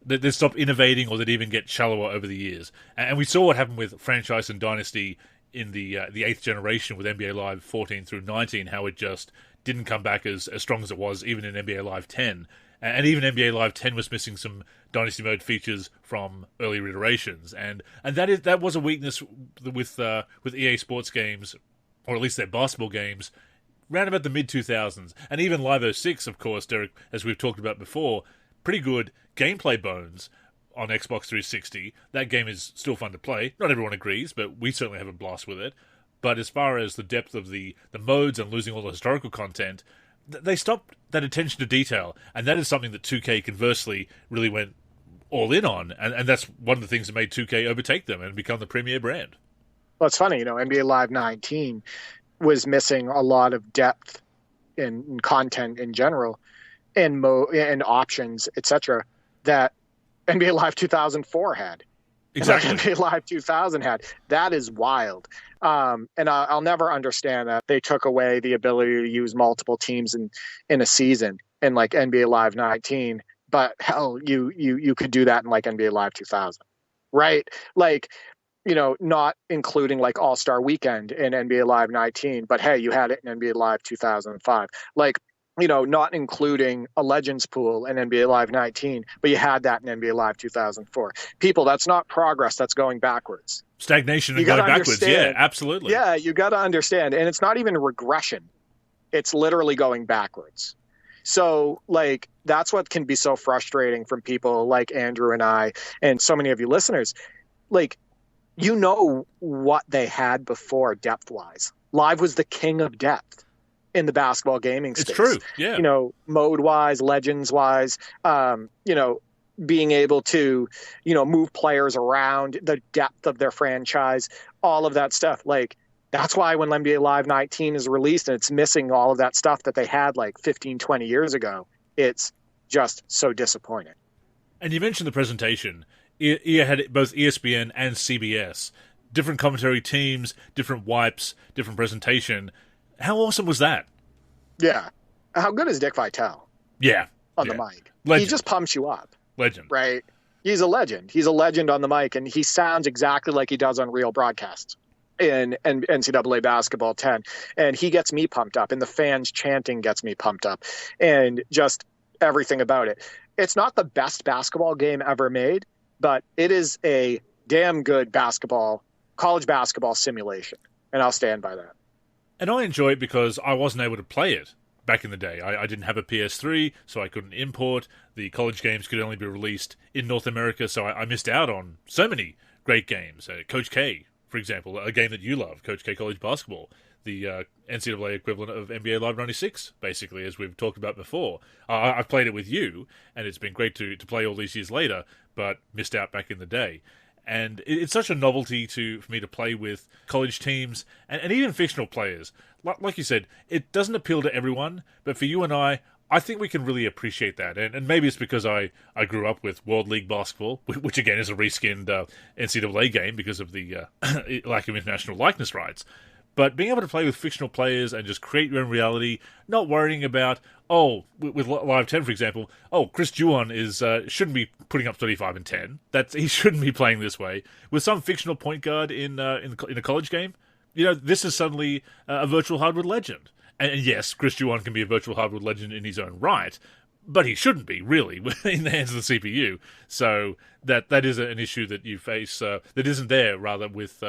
they'd stop innovating, or they'd even get shallower over the years. And we saw what happened with Franchise and Dynasty in the 8th generation with NBA Live 14 through 19, how it just didn't come back as strong as it was even in NBA Live 10. And even NBA Live 10 was missing some Dynasty Mode features from earlier iterations. And that was a weakness with EA Sports games, or at least their basketball games, round about the mid-2000s. And even Live 06, of course, Derek, as we've talked about before, pretty good gameplay bones on Xbox 360. That game is still fun to play. Not everyone agrees, but we certainly have a blast with it. But as far as the depth of the modes and losing all the historical content, they stopped that attention to detail. And that is something that 2K conversely really went all in on. And that's one of the things that made 2K overtake them and become the premier brand. Well, it's funny, NBA Live 19 was missing a lot of depth in content in general, and options, etc., that NBA Live 2004 had. Exactly. And NBA Live 2000 had. That is wild. And I'll never understand that they took away the ability to use multiple teams in a season in like NBA Live 19. But hell, you could do that in like NBA Live 2000, right? Like, not including like All-Star Weekend in NBA Live 19, but hey, you had it in NBA Live 2005. Like, not including a Legends pool in NBA Live 19, but you had that in NBA Live 2004. People, that's not progress, that's going backwards. Stagnation and going backwards, yeah, absolutely. Yeah, you got to understand. And it's not even regression. It's literally going backwards. So, like, that's what can be so frustrating from people like Andrew and I and so many of you listeners. Like, what they had before depth-wise. Live was the king of depth in the basketball gaming space. It's true, yeah. Mode-wise, Legends-wise, being able to, move players around, the depth of their franchise, all of that stuff. Like, that's why when NBA Live 19 is released and it's missing all of that stuff that they had like 15, 20 years ago, it's just so disappointing. And you mentioned the presentation. EA had both ESPN and CBS. Different commentary teams, different wipes, different presentation. How awesome was that? Yeah. How good is Dick Vitale? Yeah. On the mic. Legend. He just pumps you up. Legend. Right? He's a legend. He's a legend on the mic, and he sounds exactly like he does on real broadcasts in NCAA Basketball 10. And he gets me pumped up, and the fans chanting gets me pumped up, and just everything about it. It's not the best basketball game ever made, but it is a damn good college basketball simulation, and I'll stand by that. And I enjoy it because I wasn't able to play it back in the day. I didn't have a PS3, so I couldn't import. The college games could only be released in North America, so I missed out on so many great games. Coach K, for example, a game that you love, Coach K College Basketball, the NCAA equivalent of NBA Live 96, basically, as we've talked about before. I've played it with you, and it's been great to play all these years later, but missed out back in the day. And it's such a novelty for me to play with college teams and even fictional players. Like you said, it doesn't appeal to everyone, but for you and I think we can really appreciate that. And maybe it's because I grew up with World League Basketball, which again is a reskinned NCAA game because of the lack of international likeness rights. But being able to play with fictional players and just create your own reality, not worrying about, with Live 10, for example, Chris Juwan shouldn't be putting up 35 and 10. He shouldn't be playing this way. With some fictional point guard in a college game, this is suddenly a virtual hardwood legend. And yes, Chris Juwan can be a virtual hardwood legend in his own right, but he shouldn't be, really, in the hands of the CPU. So that is an issue that you face, that isn't there, rather, with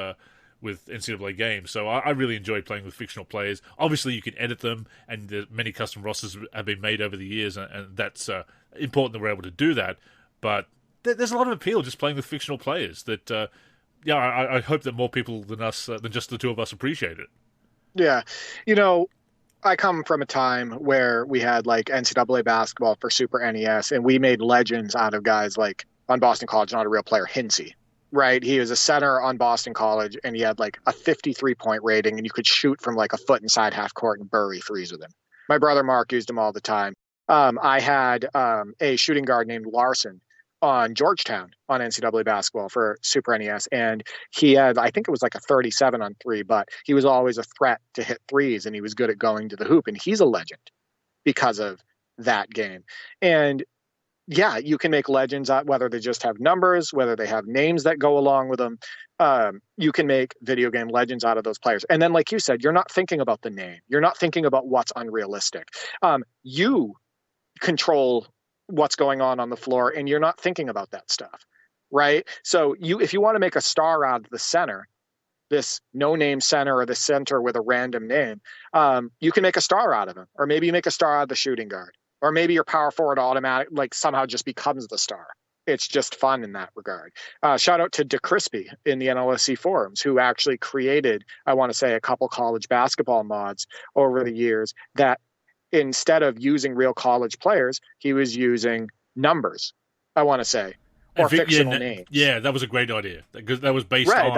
with NCAA games. So I really enjoy playing with fictional players. Obviously, you can edit them, and many custom rosters have been made over the years, and that's important that we're able to do that. But there's a lot of appeal just playing with fictional players that, I hope that more people than us, than just the two of us, appreciate it. Yeah. I come from a time where we had like NCAA basketball for Super NES, and we made legends out of guys like on Boston College, not a real player, Hinsey, right? He was a center on Boston College, and he had like a 53-point rating, and you could shoot from like a foot inside half court and bury threes with him. My brother Mark used him all the time. I had a shooting guard named Larson on Georgetown on NCAA basketball for Super NES, and he had, I think it was like a 37 on three, but he was always a threat to hit threes, and he was good at going to the hoop, and he's a legend because of that game. And yeah, you can make legends out, whether they just have numbers, whether they have names that go along with them. You can make video game legends out of those players. And then, like you said, you're not thinking about the name. You're not thinking about what's unrealistic. You control what's going on the floor, and you're not thinking about that stuff, right? So if you want to make a star out of the center, this no-name center or the center with a random name, you can make a star out of him. Or maybe you make a star out of the shooting guard. Or maybe your power forward automatic, like somehow just becomes the star. It's just fun in that regard. Shout out to DeCrispy in the NLSC forums, who actually created, I want to say, a couple college basketball mods over the years that instead of using real college players, he was using numbers, I want to say, or fictional names. Yeah, that was a great idea. That was based on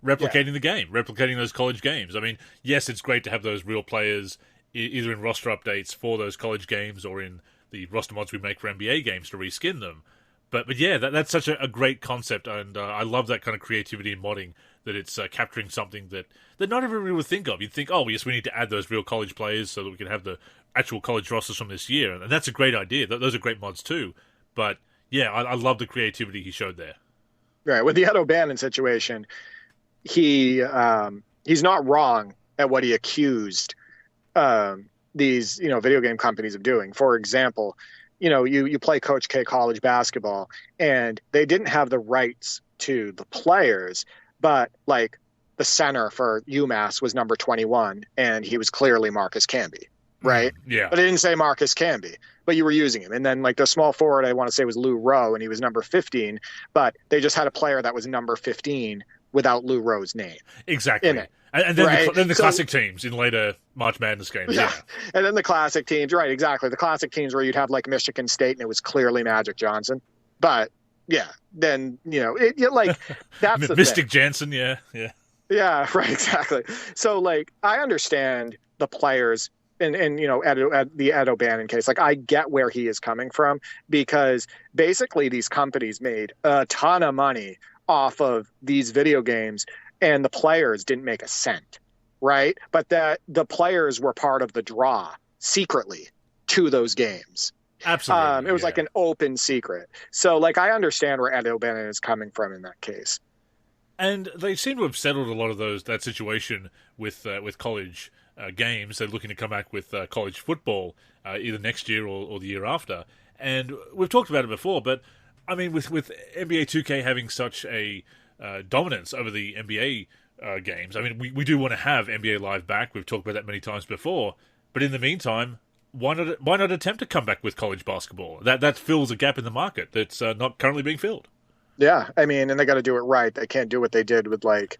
replicating the game, replicating those college games. I mean, yes, it's great to have those real players either in roster updates for those college games or in the roster mods we make for NBA games to reskin them. But yeah, that's such a great concept, and I love that kind of creativity in modding, that it's capturing something that not everybody would think of. You'd think, oh, yes, we need to add those real college players so that we can have the actual college rosters from this year, and that's a great idea. Those are great mods too. But yeah, I love the creativity he showed there. Right, with the Ed O'Bannon situation, he's not wrong at what he accused these video game companies of doing. For example, you play Coach K college basketball, and they didn't have the rights to the players, but like the center for UMass was number 21, and he was clearly Marcus Camby, right? Yeah. But it didn't say Marcus Camby, but you were using him. And then like the small forward, I want to say, was Lou Rowe, and he was number 15, but they just had a player that was number 15 without Lou Rowe's name. Exactly. In it. And then the classic teams in later March Madness games. Yeah. And then the classic teams, right, exactly. The classic teams where you'd have like Michigan State and it was clearly Magic Johnson. But yeah, then, that's the Mystic thing. Jansen, yeah. Yeah, right, exactly. So like, I understand the players and the Ed O'Bannon case. Like, I get where he is coming from, because basically these companies made a ton of money off of these video games, and the players didn't make a cent, right? But that the players were part of the draw secretly to those games. Absolutely. It was like an open secret. So like, I understand where Ed O'Bannon is coming from in that case. And they seem to have settled a lot of that situation with college games. They're looking to come back with college football either next year or the year after. And we've talked about it before, but I mean, with NBA 2K having such a dominance over the NBA games, I mean, we do want to have NBA Live back. We've talked about that many times before. But in the meantime, why not attempt to come back with college basketball? That fills a gap in the market that's not currently being filled. Yeah, I mean, and they got to do it right. They can't do what they did with like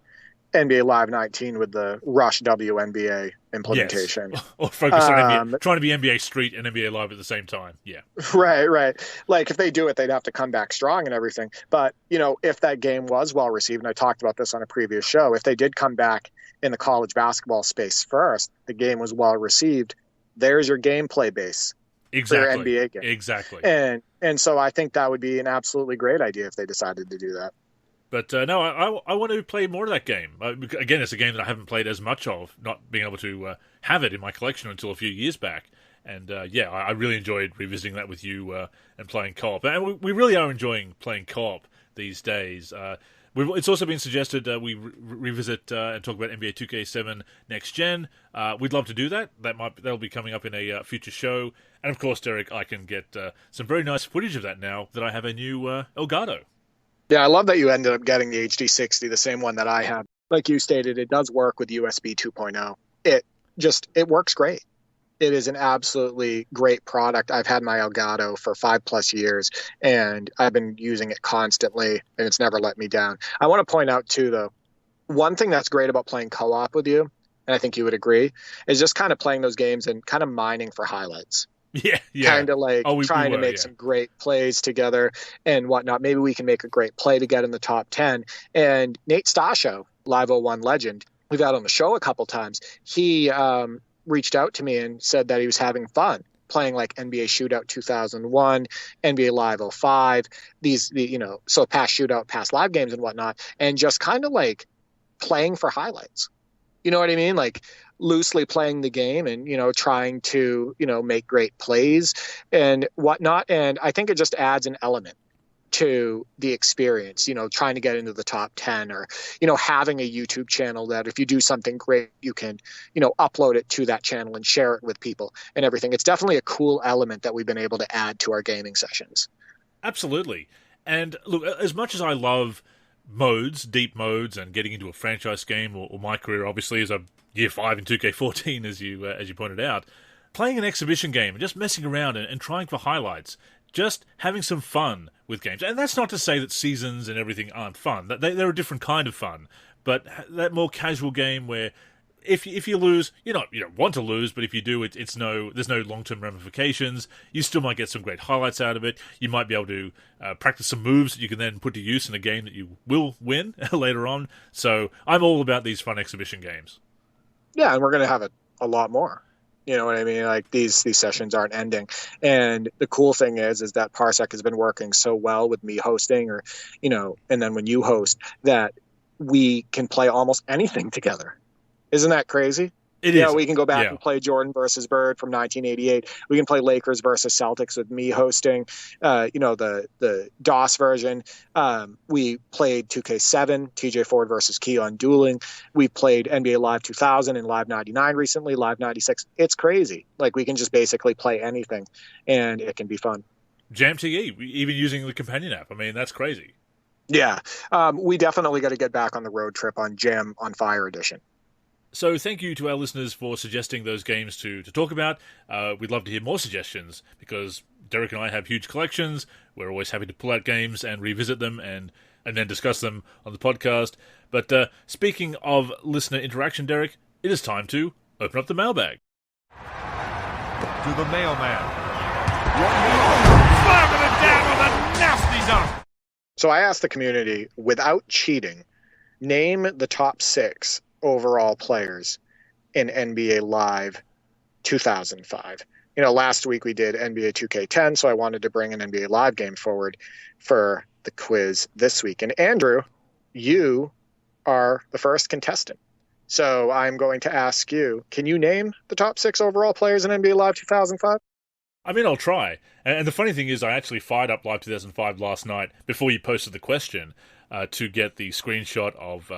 NBA Live 19 with the Rush WNBA implementation. Yes. Or focus on trying to be NBA Street and NBA Live at the same time. Yeah. Right. Like, if they do it, they'd have to come back strong and everything. But, if that game was well received, and I talked about this on a previous show, if they did come back in the college basketball space first, the game was well received, there's your gameplay base. Exactly. For your NBA game. Exactly. And so I think that would be an absolutely great idea if they decided to do that. But no, I want to play more of that game. Again, it's a game that I haven't played as much of, not being able to have it in my collection until a few years back. And I really enjoyed revisiting that with you and playing co-op. And we really are enjoying playing co-op these days. It's also been suggested we revisit and talk about NBA 2K7 Next Gen. We'd love to do that. That'll be coming up in a future show. And of course, Derek, I can get some very nice footage of that now that I have a new Elgato. Yeah, I love that you ended up getting the HD60, the same one that I have. like you stated, it does work with USB 2.0. It works great. It is an absolutely great product. I've had my Elgato for 5+ years, and I've been using it constantly, and it's never let me down. I want to point out too, though, one thing that's great about playing co-op with you, and I think you would agree, is just kind of playing those games and kind of mining for highlights. Yeah. Kind of like trying to make yeah. some great plays together and whatnot. Maybe we can make a great play to get in the top 10. And Nate Stasho, Live 01 legend, we've had on the show a couple times. He reached out to me and said that he was having fun playing like NBA Shootout 2001, NBA Live 05, so past shootout, past live games and whatnot, and just kind of like playing for highlights. You know what I mean? Like loosely playing the game and, trying to, make great plays and whatnot. And I think it just adds an element to the experience, trying to get into the top 10 or, having a YouTube channel that if you do something great, you can, upload it to that channel and share it with people and everything. It's definitely a cool element that we've been able to add to our gaming sessions. Absolutely. And look, as much as I love modes, deep modes, and getting into a franchise game, or my career obviously is a year 5 in 2K14, as you pointed out, playing an exhibition game and just messing around and trying for highlights, just having some fun with games. And that's not to say that seasons and everything aren't fun. They're a different kind of fun. But that more casual game where if you lose, you don't want to lose, but if you do, there's no long-term ramifications. You still might get some great highlights out of it. You might be able to practice some moves that you can then put to use in a game that you will win later on. So I'm all about these fun exhibition games. Yeah, and we're going to have a lot more. You know what I mean? Like these sessions aren't ending. And the cool thing is that Parsec has been working so well with me hosting or, and then when you host that we can play almost anything together. Isn't that crazy? It is. We can go back and play Jordan versus Bird from 1988. We can play Lakers versus Celtics with me hosting, the DOS version. We played 2K7, TJ Ford versus Keon dueling. We played NBA Live 2000 and Live 99 recently, Live 96. It's crazy. Like we can just basically play anything and it can be fun. JamTE, even using the companion app. I mean, that's crazy. Yeah. We definitely got to get back on the road trip on Jam on Fire Edition. So thank you to our listeners for suggesting those games to talk about. We'd love to hear more suggestions because Derek and I have huge collections. We're always happy to pull out games and revisit them and then discuss them on the podcast. But speaking of listener interaction, Derek, it is time to open up the mailbag. To the mailman. Slamming it down with a nasty dunk. So I asked the community, without cheating, name the top 6 overall players in NBA Live 2005. Last week we did NBA 2K10, so I wanted to bring an NBA Live game forward for the quiz this week. And Andrew, you are the first contestant. So I'm going to ask you, can you name the top 6 overall players in NBA Live 2005? I mean, I'll try. And the funny thing is, I actually fired up Live 2005 last night before you posted the question to get the screenshot of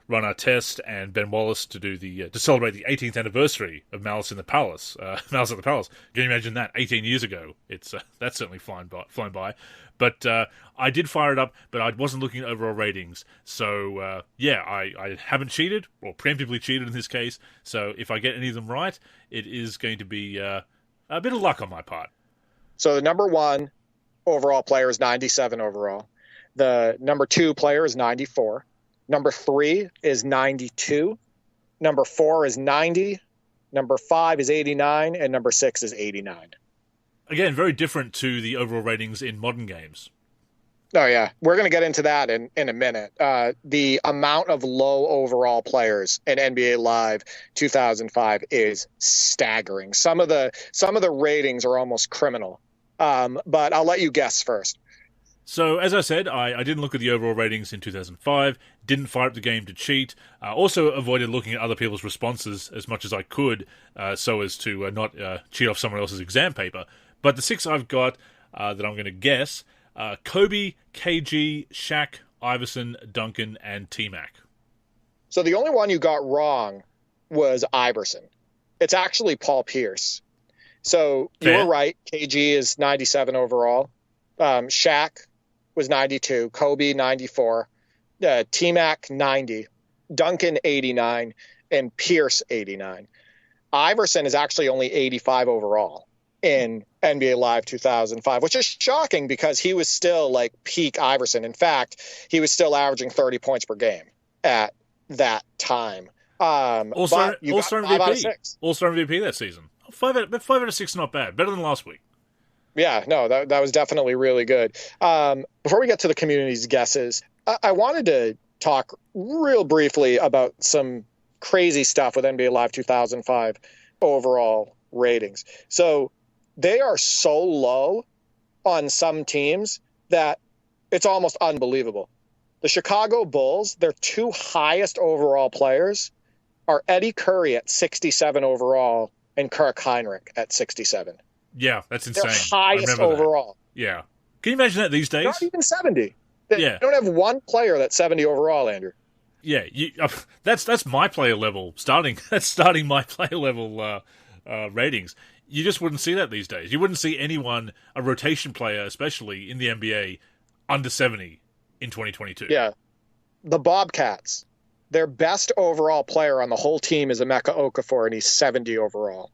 Ron Artest and Ben Wallace to celebrate the 18th anniversary of Malice in the Palace. Malice at the Palace. Can you imagine that? 18 years ago. It's that's certainly flown by. But I did fire it up, but I wasn't looking at overall ratings. So I haven't cheated, or preemptively cheated in this case. So if I get any of them right, it is going to be a bit of luck on my part. So the number 1 overall player is 97 overall. The number 2 player is 94. Number 3 is 92. Number 4 is 90. Number 5 is 89. And number 6 is 89. Again, very different to the overall ratings in modern games. Oh, yeah. We're going to get into that in a minute. The amount of low overall players in NBA Live 2005 is staggering. Some of the ratings are almost criminal. But I'll let you guess first. So, as I said, I didn't look at the overall ratings in 2005, didn't fire up the game to cheat, also avoided looking at other people's responses as much as I could so as to not cheat off someone else's exam paper. But the 6 I've got that I'm going to guess, Kobe, KG, Shaq, Iverson, Duncan, and T-Mac. So the only one you got wrong was Iverson. It's actually Paul Pierce. So you were right. KG is 97 overall. Shaq was 92, Kobe 94, T-Mac 90, Duncan 89, and Pierce 89. Iverson is actually only 85 overall in NBA Live 2005, which is shocking because he was still like peak Iverson. In fact, he was still averaging 30 points per game at that time. All-Star MVP. All-Star MVP that season. 5 out of 6 not bad. Better than last week. Yeah, no, that was definitely really good. Before we get to the community's guesses, I wanted to talk real briefly about some crazy stuff with NBA Live 2005 overall ratings. So they are so low on some teams that it's almost unbelievable. The Chicago Bulls, their 2 highest overall players are Eddie Curry at 67 overall and Kirk Heinrich at 67. Yeah, that's insane. Their highest overall. That. Yeah. Can you imagine that these days? Not even 70. They don't have one player that's 70 overall, Andrew. Yeah, that's my player level starting. That's starting my player level ratings. You just wouldn't see that these days. You wouldn't see anyone, a rotation player especially in the NBA, under 70 in 2022. Yeah. The Bobcats, their best overall player on the whole team is Emeka Okafor, and he's 70 overall.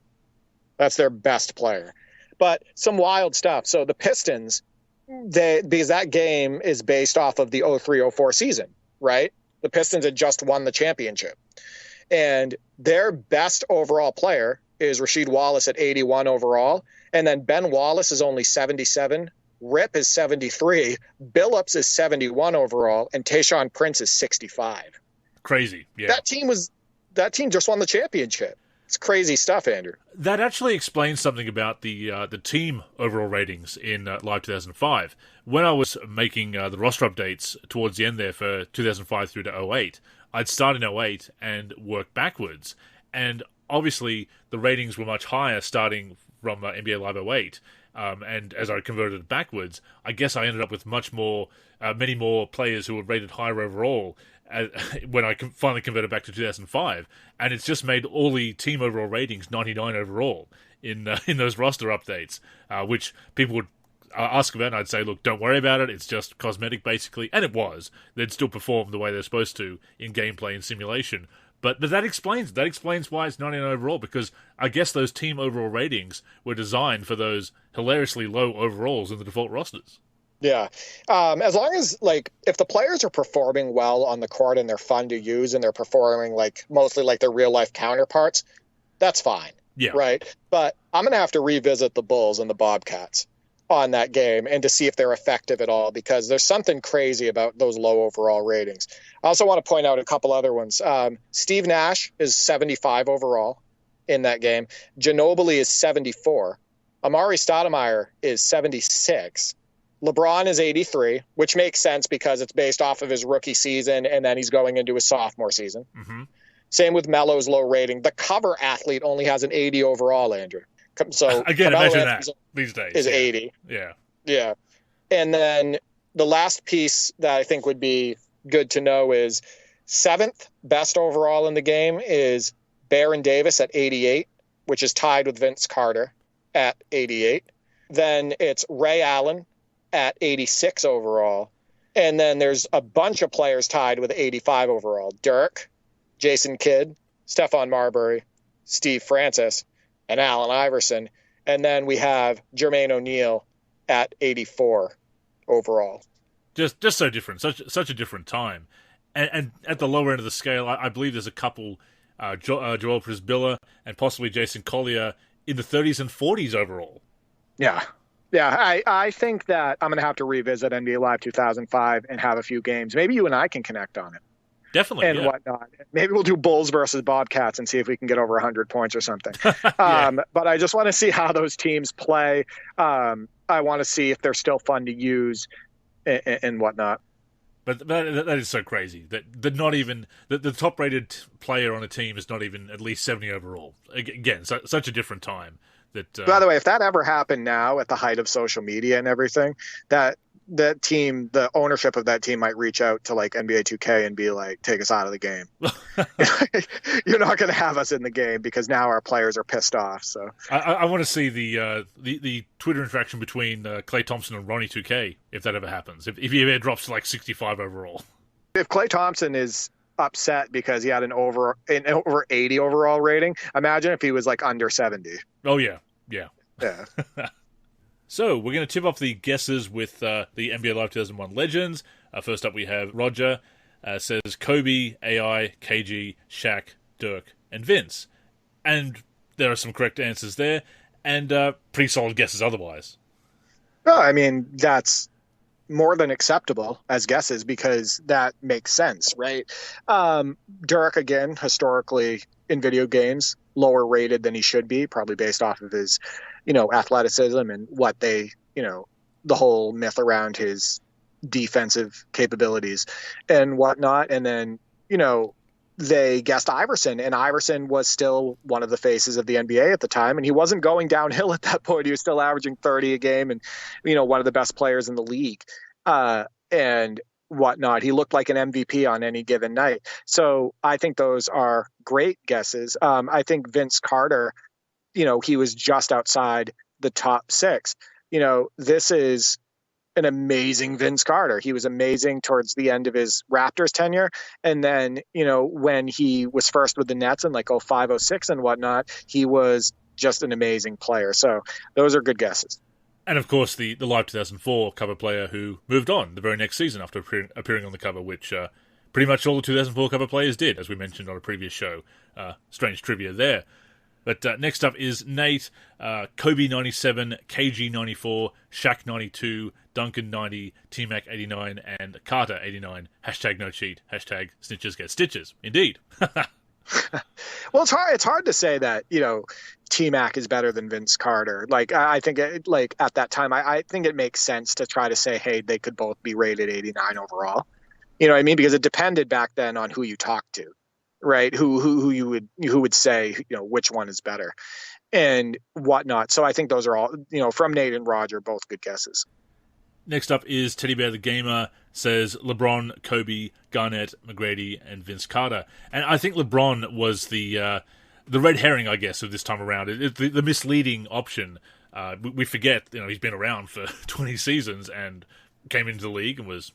That's their best player. But some wild stuff. So the Pistons, because that game is based off of the 03-04 season, right? The Pistons had just won the championship. And their best overall player is Rasheed Wallace at 81 overall. And then Ben Wallace is only 77. Rip is 73. Billups is 71 overall. And Tayshaun Prince is 65. Crazy, yeah. That team just won the championship. It's crazy stuff, Andrew. That actually explains something about the team overall ratings in Live 2005. When I was making the roster updates towards the end there for 2005 through to 08, I'd start in 08 and work backwards. And obviously, the ratings were much higher starting from NBA Live 08. And as I converted it backwards, I guess I ended up with many more players who were rated higher overall when I finally converted back to 2005, and it's just made all the team overall ratings 99 overall in those roster updates, which people would ask about, and I'd say, look, don't worry about it, it's just cosmetic basically, and it was. They'd still perform the way they're supposed to in gameplay and simulation, but that explains why it's 99 overall, because I guess those team overall ratings were designed for those hilariously low overalls in the default rosters. Yeah. As long as, if the players are performing well on the court and they're fun to use and they're performing mostly like their real life counterparts, that's fine. Yeah. Right. But I'm going to have to revisit the Bulls and the Bobcats on that game and to see if they're effective at all, because there's something crazy about those low overall ratings. I also want to point out a couple other ones. Steve Nash is 75 overall in that game. Ginobili is 74. Amari Stoudemire is 76. LeBron is 83, which makes sense because it's based off of his rookie season, and then he's going into his sophomore season. Mm-hmm. Same with Melo's low rating. The cover athlete only has an 80 overall, Andrew. So again, imagine that these days. Is 80. Yeah. Yeah. And then the last piece that I think would be good to know is 7th best overall in the game is Baron Davis at 88, which is tied with Vince Carter at 88. Then it's Ray Allen at 86 overall. And then there's a bunch of players tied with 85 overall. Dirk, Jason Kidd, Stephon Marbury, Steve Francis, and Allen Iverson. And then we have Jermaine O'Neal at 84 overall. Just so different, such a different time. And at the lower end of the scale, I believe there's a couple, Joel Prisbilla and possibly Jason Collier, in the 30s and 40s overall. Yeah. Yeah, I think that I'm going to have to revisit NBA Live 2005 and have a few games. Maybe you and I can connect on it. Definitely, and whatnot. Maybe we'll do Bulls versus Bobcats and see if we can get over 100 points or something. Yeah. But I just want to see how those teams play. I want to see if they're still fun to use and whatnot. But that is so crazy that not even the top rated player on a team is not even at least 70 overall. Again, such a different time. By the way, if that ever happened now at the height of social media and everything, that team, the ownership of that team might reach out to NBA 2K and be like, take us out of the game. You're not going to have us in the game because now our players are pissed off. So I want to see the Twitter interaction between Klay Thompson and Ronnie 2K if that ever happens. If he ever drops to 65 overall. If Klay Thompson is upset because he had an over 80 overall rating. Imagine if he was like under 70. Oh, yeah. Yeah. So we're going to tip off the guesses with the NBA Live 2001 legends. First up, we have Roger. Says Kobe, AI, KG, Shaq, Dirk, and Vince. And there are some correct answers there, and pretty solid guesses otherwise. No, I mean, that's more than acceptable as guesses because that makes sense, right? Dirk, again, historically in video games, lower rated than he should be, probably based off of his, athleticism and what they, the whole myth around his defensive capabilities and whatnot. And then, they guessed Iverson, and Iverson was still one of the faces of the NBA at the time, and he wasn't going downhill at that point. He was still averaging 30 a game and, one of the best players in the league and whatnot. He looked like an MVP on any given night. So I think those are great guesses. I think Vince Carter, he was just outside the top 6. This is an amazing Vince Carter. He was amazing towards the end of his Raptors tenure. And then, when he was first with the Nets in like 05, 06 and whatnot, he was just an amazing player. So those are good guesses. And of course, the Live 2004 cover player who moved on the very next season after appearing on the cover, which pretty much all the 2004 cover players did, as we mentioned on a previous show. Strange trivia there. But next up is Nate, Kobe 97, KG 94, Shaq 92, Duncan 90, T-Mac 89, and Carter 89. Hashtag no cheat. Hashtag snitches get stitches. Indeed. Well, it's hard to say that, T-Mac is better than Vince Carter. Like, I think at that time, I think it makes sense to try to say, hey, they could both be rated 89 overall. You know what I mean? Because it depended back then on who you talked to. Right. Who would say, which one is better and whatnot. So I think those are all, from Nate and Roger, both good guesses. Next up is Teddy Bear the Gamer, says LeBron, Kobe, Garnett, McGrady, and Vince Carter. And I think LeBron was the red herring, I guess, of this time around. The misleading option. We forget, he's been around for 20 seasons and came into the league and was,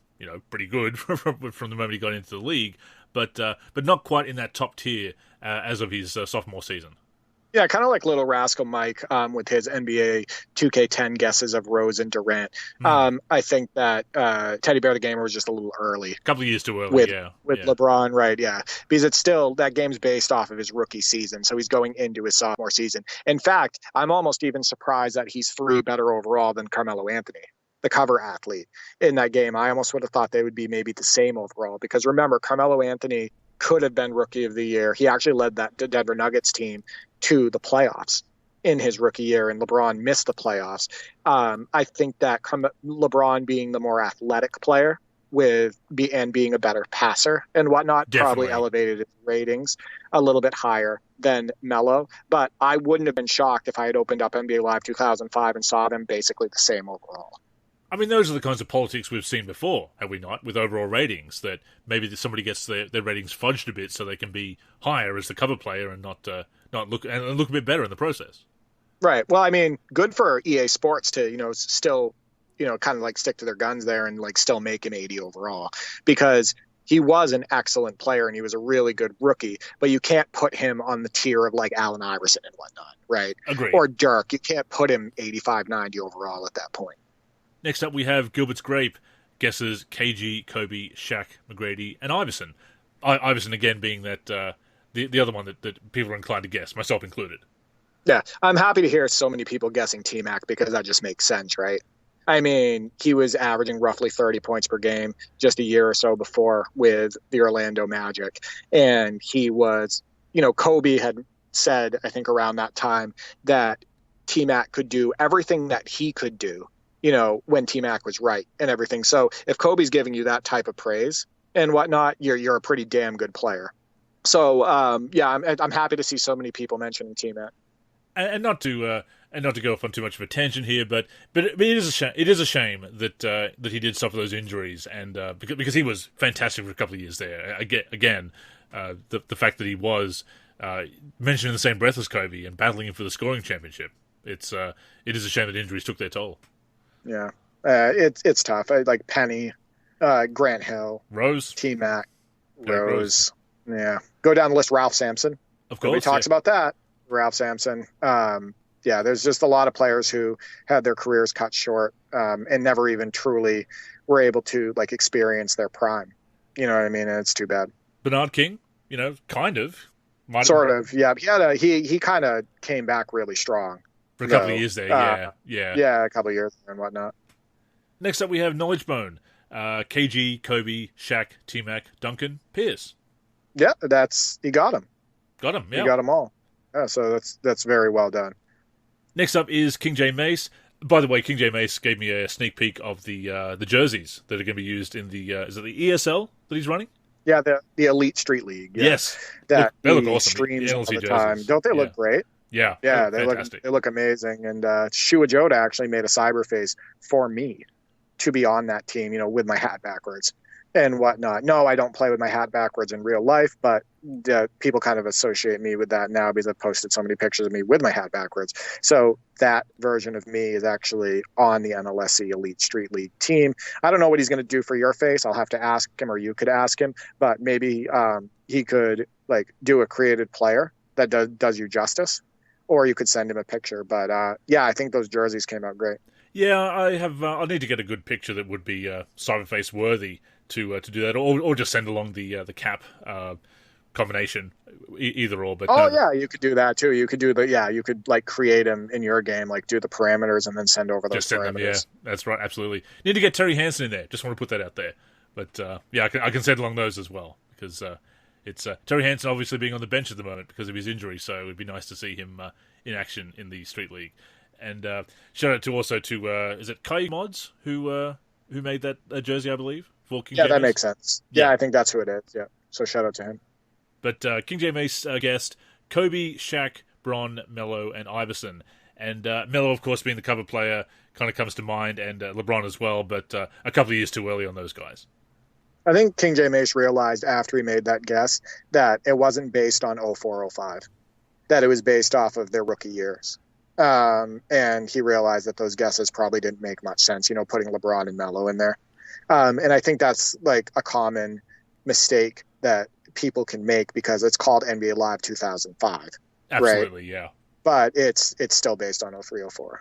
pretty good from the moment he got into the league. But not quite in that top tier as of his sophomore season. Yeah, kind of like Little Rascal Mike with his NBA 2K10 guesses of Rose and Durant. I think that Teddy Bear the Gamer was just a little early. A couple of years too early, with LeBron, right, yeah. Because it's still, that game's based off of his rookie season, so he's going into his sophomore season. In fact, I'm almost even surprised that he's 3 better overall than Carmelo Anthony, the cover athlete in that game. I almost would have thought they would be maybe the same overall because remember, Carmelo Anthony could have been Rookie of the Year. He actually led that Denver Nuggets team to the playoffs in his rookie year, and LeBron missed the playoffs. I think that LeBron being the more athletic player and being a better passer and whatnot probably elevated his ratings a little bit higher than Melo. But I wouldn't have been shocked if I had opened up NBA Live 2005 and saw them basically the same overall. I mean, those are the kinds of politics we've seen before, have we not, with overall ratings, that maybe somebody gets their ratings fudged a bit so they can be higher as the cover player and not look a bit better in the process. Right. Well, I mean, good for EA Sports to, still, kind of like stick to their guns there and like still make him 80 overall because he was an excellent player and he was a really good rookie, but you can't put him on the tier of like Allen Iverson and whatnot, right? Agreed. Or Dirk. You can't put him 85, 90 overall at that point. Next up, we have Gilbert's Grape, guesses KG, Kobe, Shaq, McGrady, and Iverson. Iverson, again, being that the other one that people are inclined to guess, myself included. Yeah, I'm happy to hear so many people guessing T-Mac because that just makes sense, right? I mean, he was averaging roughly 30 points per game just a year or so before with the Orlando Magic. And he was, Kobe had said, I think around that time, that T-Mac could do everything that he could do, when T-Mac was right and everything. So if Kobe's giving you that type of praise and whatnot, you're a pretty damn good player. So, I'm happy to see so many people mentioning T-Mac. And not to go off on too much of a tangent here, but it is a shame. It is a shame that he did suffer those injuries, and because he was fantastic for a couple of years there. Again, the fact that he was mentioned in the same breath as Kobe and battling him for the scoring championship. It is a shame that injuries took their toll. Yeah, it's tough. Like Penny, Grant Hill, Rose, T-Mac, Rose. Yeah. Go down the list, Ralph Sampson. Of course. Nobody talks about that. Ralph Sampson. There's just a lot of players who had their careers cut short and never even truly were able to like experience their prime. You know what I mean? And it's too bad. Bernard King, kind of. Sort of, yeah. He kind of came back really strong. For a couple of years there, yeah. Yeah, a couple of years and whatnot. Next up, we have Knowledge Bone. KG, Kobe, Shaq, T-Mac, Duncan, Pierce. Yeah, he got him. Got him, yeah. He got them all. Yeah, so that's very well done. Next up is King J Mace. By the way, King J Mace gave me a sneak peek of the jerseys that are going to be used in the is it the ESL that he's running? Yeah, the Elite Street League. Yeah. Yes, they look awesome. Streams all the jerseys. time. Don't they look great? Yeah, they look amazing. And Shua Joda actually made a cyberface for me to be on that team, with my hat backwards and whatnot. No, I don't play with my hat backwards in real life, but people kind of associate me with that now because I've posted so many pictures of me with my hat backwards. So that version of me is actually on the NLSC Elite Street League team. I don't know what he's going to do for your face. I'll have to ask him, or you could ask him, but maybe he could like do a created player that does you justice, or you could send him a picture. But I think those jerseys came out great. Yeah, I have. I need to get a good picture that would be cyberface worthy to do that, or just send along the cap combination, either or. But you could do that too. You could do you could like create him in your game, like do the parameters and then send over those just send parameters. Them, yeah, that's right, absolutely. Need to get Terry Hansen in there. Just want to put that out there. But I can send along those as well because it's Terry Hansen obviously being on the bench at the moment because of his injury, so it would be nice to see him in action in the Street League. And shout out to is it Kai Mods who made that jersey, I believe, for King J Mace? That makes sense. Yeah, I think that's who it is. Yeah, so shout out to him. But King J Mace guest Kobe, Shaq, Bron, Melo, and Iverson. And Melo, of course, being the cover player, kind of comes to mind, and LeBron as well. But a couple of years too early on those guys. I think King J Mace realized after he made that guess that it wasn't based on 04-05, that it was based off of their rookie years. And he realized that those guesses probably didn't make much sense, putting LeBron and Melo in there. And I think that's like a common mistake that people can make because it's called NBA Live 2005. Absolutely, right? Yeah. But it's still based on 03-04.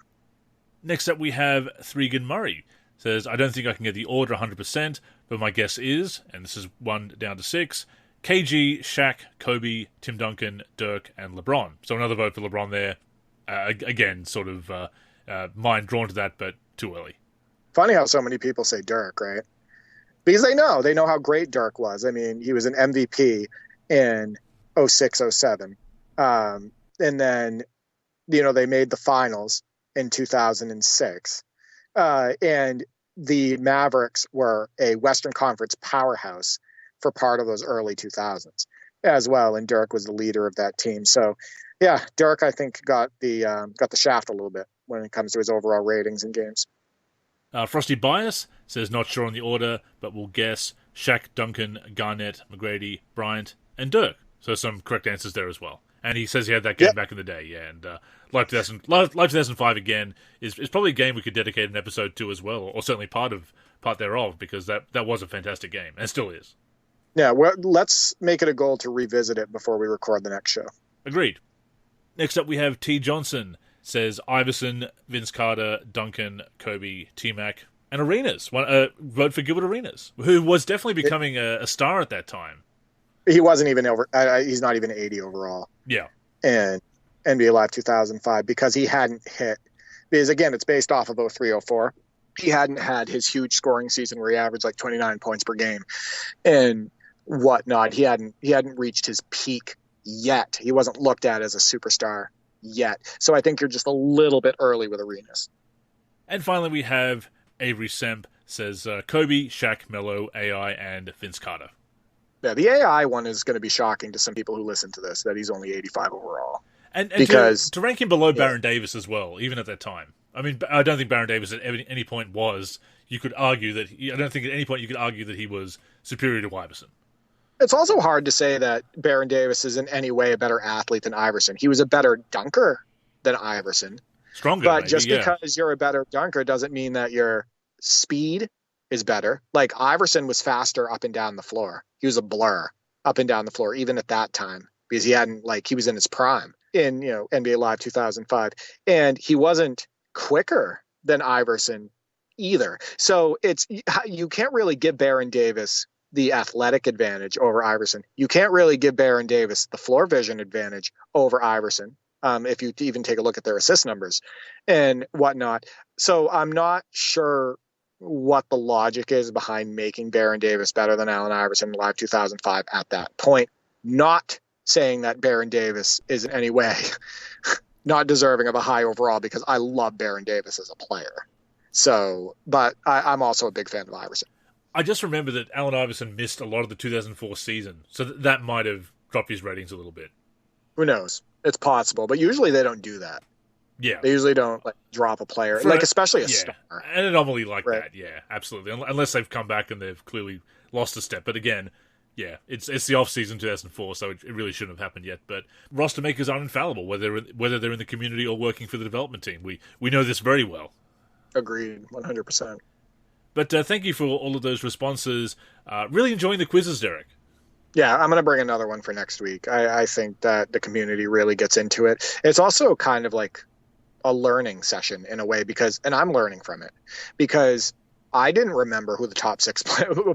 Next up, we have Threegan Murray. Says, I don't think I can get the order 100%, but my guess is, and this is 1 down to 6, KG, Shaq, Kobe, Tim Duncan, Dirk, and LeBron. So another vote for LeBron there. Again, sort of mind drawn to that, but too early. Funny how so many people say Dirk, right? Because they know how great Dirk was. I mean, he was an MVP in 06-07. And then, they made the finals in 2006. And the Mavericks were a Western Conference powerhouse for part of those early 2000s as well. And Dirk was the leader of that team. So, yeah, Dirk, I think, got the shaft a little bit when it comes to his overall ratings in games. Frosty Bias says, not sure on the order, but we'll guess Shaq, Duncan, Garnett, McGrady, Bryant, and Dirk. So some correct answers there as well. And he says he had that game back in the day, yeah. And Live 2005 again is probably a game we could dedicate an episode to as well, or certainly part thereof, because that was a fantastic game, and still is. Yeah, well, let's make it a goal to revisit it before we record the next show. Agreed. Next up we have T. Johnson. Says Iverson, Vince Carter, Duncan, Kobe, T-Mac, and Arenas. Vote for Gilbert Arenas, who was definitely becoming a star at that time. He wasn't even over. He's not even 80 overall. Yeah. And NBA Live 2005 because he hadn't hit. Because again, it's based off of 03-04. He hadn't had his huge scoring season where he averaged like 29 points per game and whatnot. He hadn't reached his peak yet. He wasn't looked at as a superstar yet. So I think you're just a little bit early with Arenas. And finally, we have Avery Semp says Kobe, Shaq, Melo, AI, and Vince Carter. Yeah, the AI one is going to be shocking to some people who listen to this, that he's only 85 overall. And because to rank him below Baron Davis as well, even at that time. I mean, I don't think Baron Davis at any point was. You could argue that. I don't think at any point you could argue that he was superior to Iverson. It's also hard to say that Baron Davis is in any way a better athlete than Iverson. He was a better dunker than Iverson. Stronger, but maybe, just because you're a better dunker doesn't mean that your speed is better. Like Iverson was faster up and down the floor he was a blur up and down the floor, even at that time, because he hadn't, like, he was in his prime in, NBA Live 2005. And he wasn't quicker than Iverson either. So you can't really give Baron Davis the athletic advantage over Iverson. You can't really give Baron Davis the floor vision advantage over Iverson. If you even take a look at their assist numbers and whatnot. So I'm not sure what the logic is behind making Baron Davis better than Allen Iverson in Live 2005 at that point. Not saying that Baron Davis is in any way not deserving of a high overall, because I love Baron Davis as a player. So, but I'm also a big fan of Iverson. I just remember that Allen Iverson missed a lot of the 2004 season, so that might have dropped his ratings a little bit. Who knows? It's possible, but usually they don't do that. Yeah. They usually don't drop a player, especially a star. An anomaly like that, yeah, absolutely. Unless they've come back and they've clearly lost a step. But again, yeah, it's the off-season 2004, so it really shouldn't have happened yet. But roster makers aren't infallible, whether they're in the community or working for the development team. We know this very well. Agreed, 100%. But thank you for all of those responses. Really enjoying the quizzes, Derek. Yeah, I'm going to bring another one for next week. I think that the community really gets into it. It's also kind of like a learning session in a way, and I'm learning from it, because I didn't remember who the top 6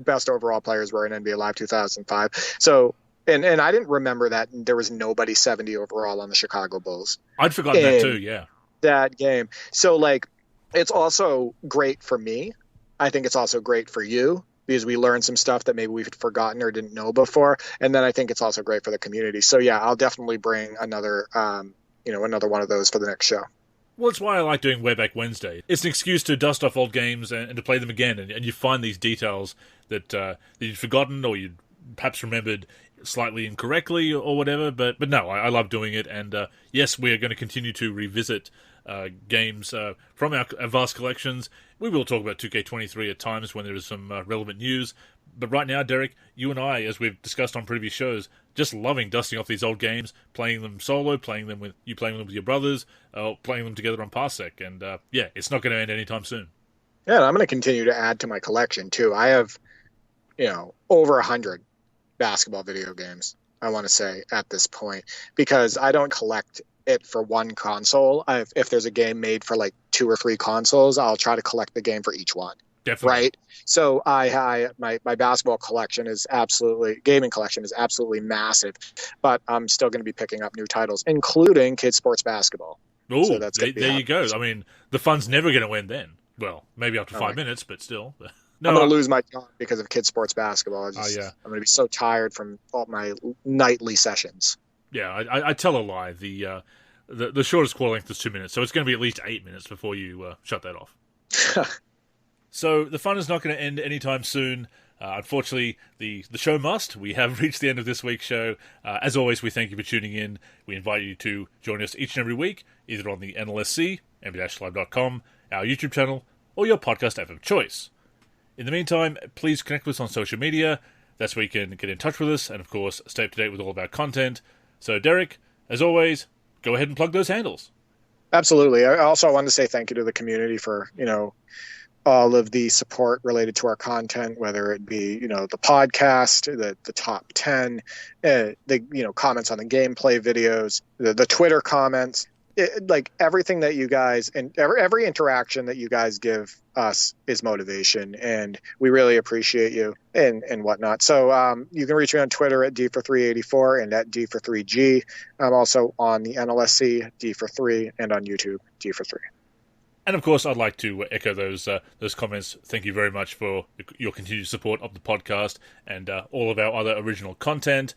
best overall players were in NBA Live 2005. So, and I didn't remember that there was nobody 70 overall on the Chicago Bulls. I'd forgotten that too, yeah. That game. So, it's also great for me. I think it's also great for you, because we learned some stuff that maybe we've forgotten or didn't know before. And then I think it's also great for the community. So yeah, I'll definitely bring another one of those for the next show. Well, it's why I like doing Way Back Wednesday. It's an excuse to dust off old games and to play them again. And you find these details that you'd forgotten or you'd perhaps remembered slightly incorrectly or whatever. But no, I love doing it. And yes, we are going to continue to revisit games from our vast collections. We will talk about 2K23 at times when there is some relevant news. But right now, Derek, you and I, as we've discussed on previous shows, just loving dusting off these old games, playing them solo, playing them with your brothers, playing them together on Parsec. And yeah, it's not going to end anytime soon. Yeah, and I'm going to continue to add to my collection too. I have, over 100 basketball video games, I want to say, at this point, because I don't collect it for one console. If there's a game made for 2 or 3 consoles, I'll try to collect the game for each one. Definitely. Right. So my basketball collection gaming collection is absolutely massive, but I'm still going to be picking up new titles, including Kids Sports Basketball. Oh, so there you go. I mean, the fun's never going to end then. Well, maybe after 5 minutes, but still. No, I'm going to lose my job because of Kids Sports Basketball. I'm going to be so tired from all my nightly sessions. Yeah, I tell a lie. The shortest call length is 2 minutes, so it's going to be at least 8 minutes before you shut that off. So the fun is not going to end anytime soon. Unfortunately, the show must. We have reached the end of this week's show. As always, we thank you for tuning in. We invite you to join us each and every week, either on the NLSC, nb-live.com, our YouTube channel, or your podcast app of choice. In the meantime, please connect with us on social media. That's where you can get in touch with us and, of course, stay up to date with all of our content. So, Derek, as always, go ahead and plug those handles. Absolutely. I also want to say thank you to the community for, all of the support related to our content, whether it be, the podcast, the top 10, the comments on the gameplay videos, the Twitter comments, everything that you guys, and every interaction that you guys give us is motivation, and we really appreciate you and whatnot. So you can reach me on Twitter at D4384 and at D43G. I'm also on the NLSC D43 and on YouTube D43. And of course, I'd like to echo those comments. Thank you very much for your continued support of the podcast and all of our other original content.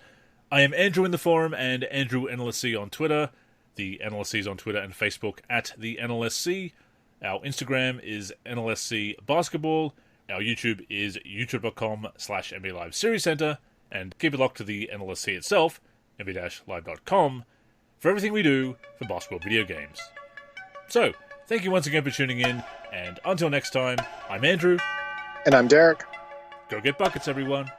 I am Andrew in the forum and Andrew NLSC on Twitter. The NLSC is on Twitter and Facebook at the NLSC. Our Instagram is NLSC Basketball. Our YouTube is youtube.com/NBA Live Series Center. And keep it locked to the NLSC itself, nb-live.com, for everything we do for basketball video games. So, thank you once again for tuning in, and until next time, I'm Andrew. And I'm Derek. Go get buckets, everyone.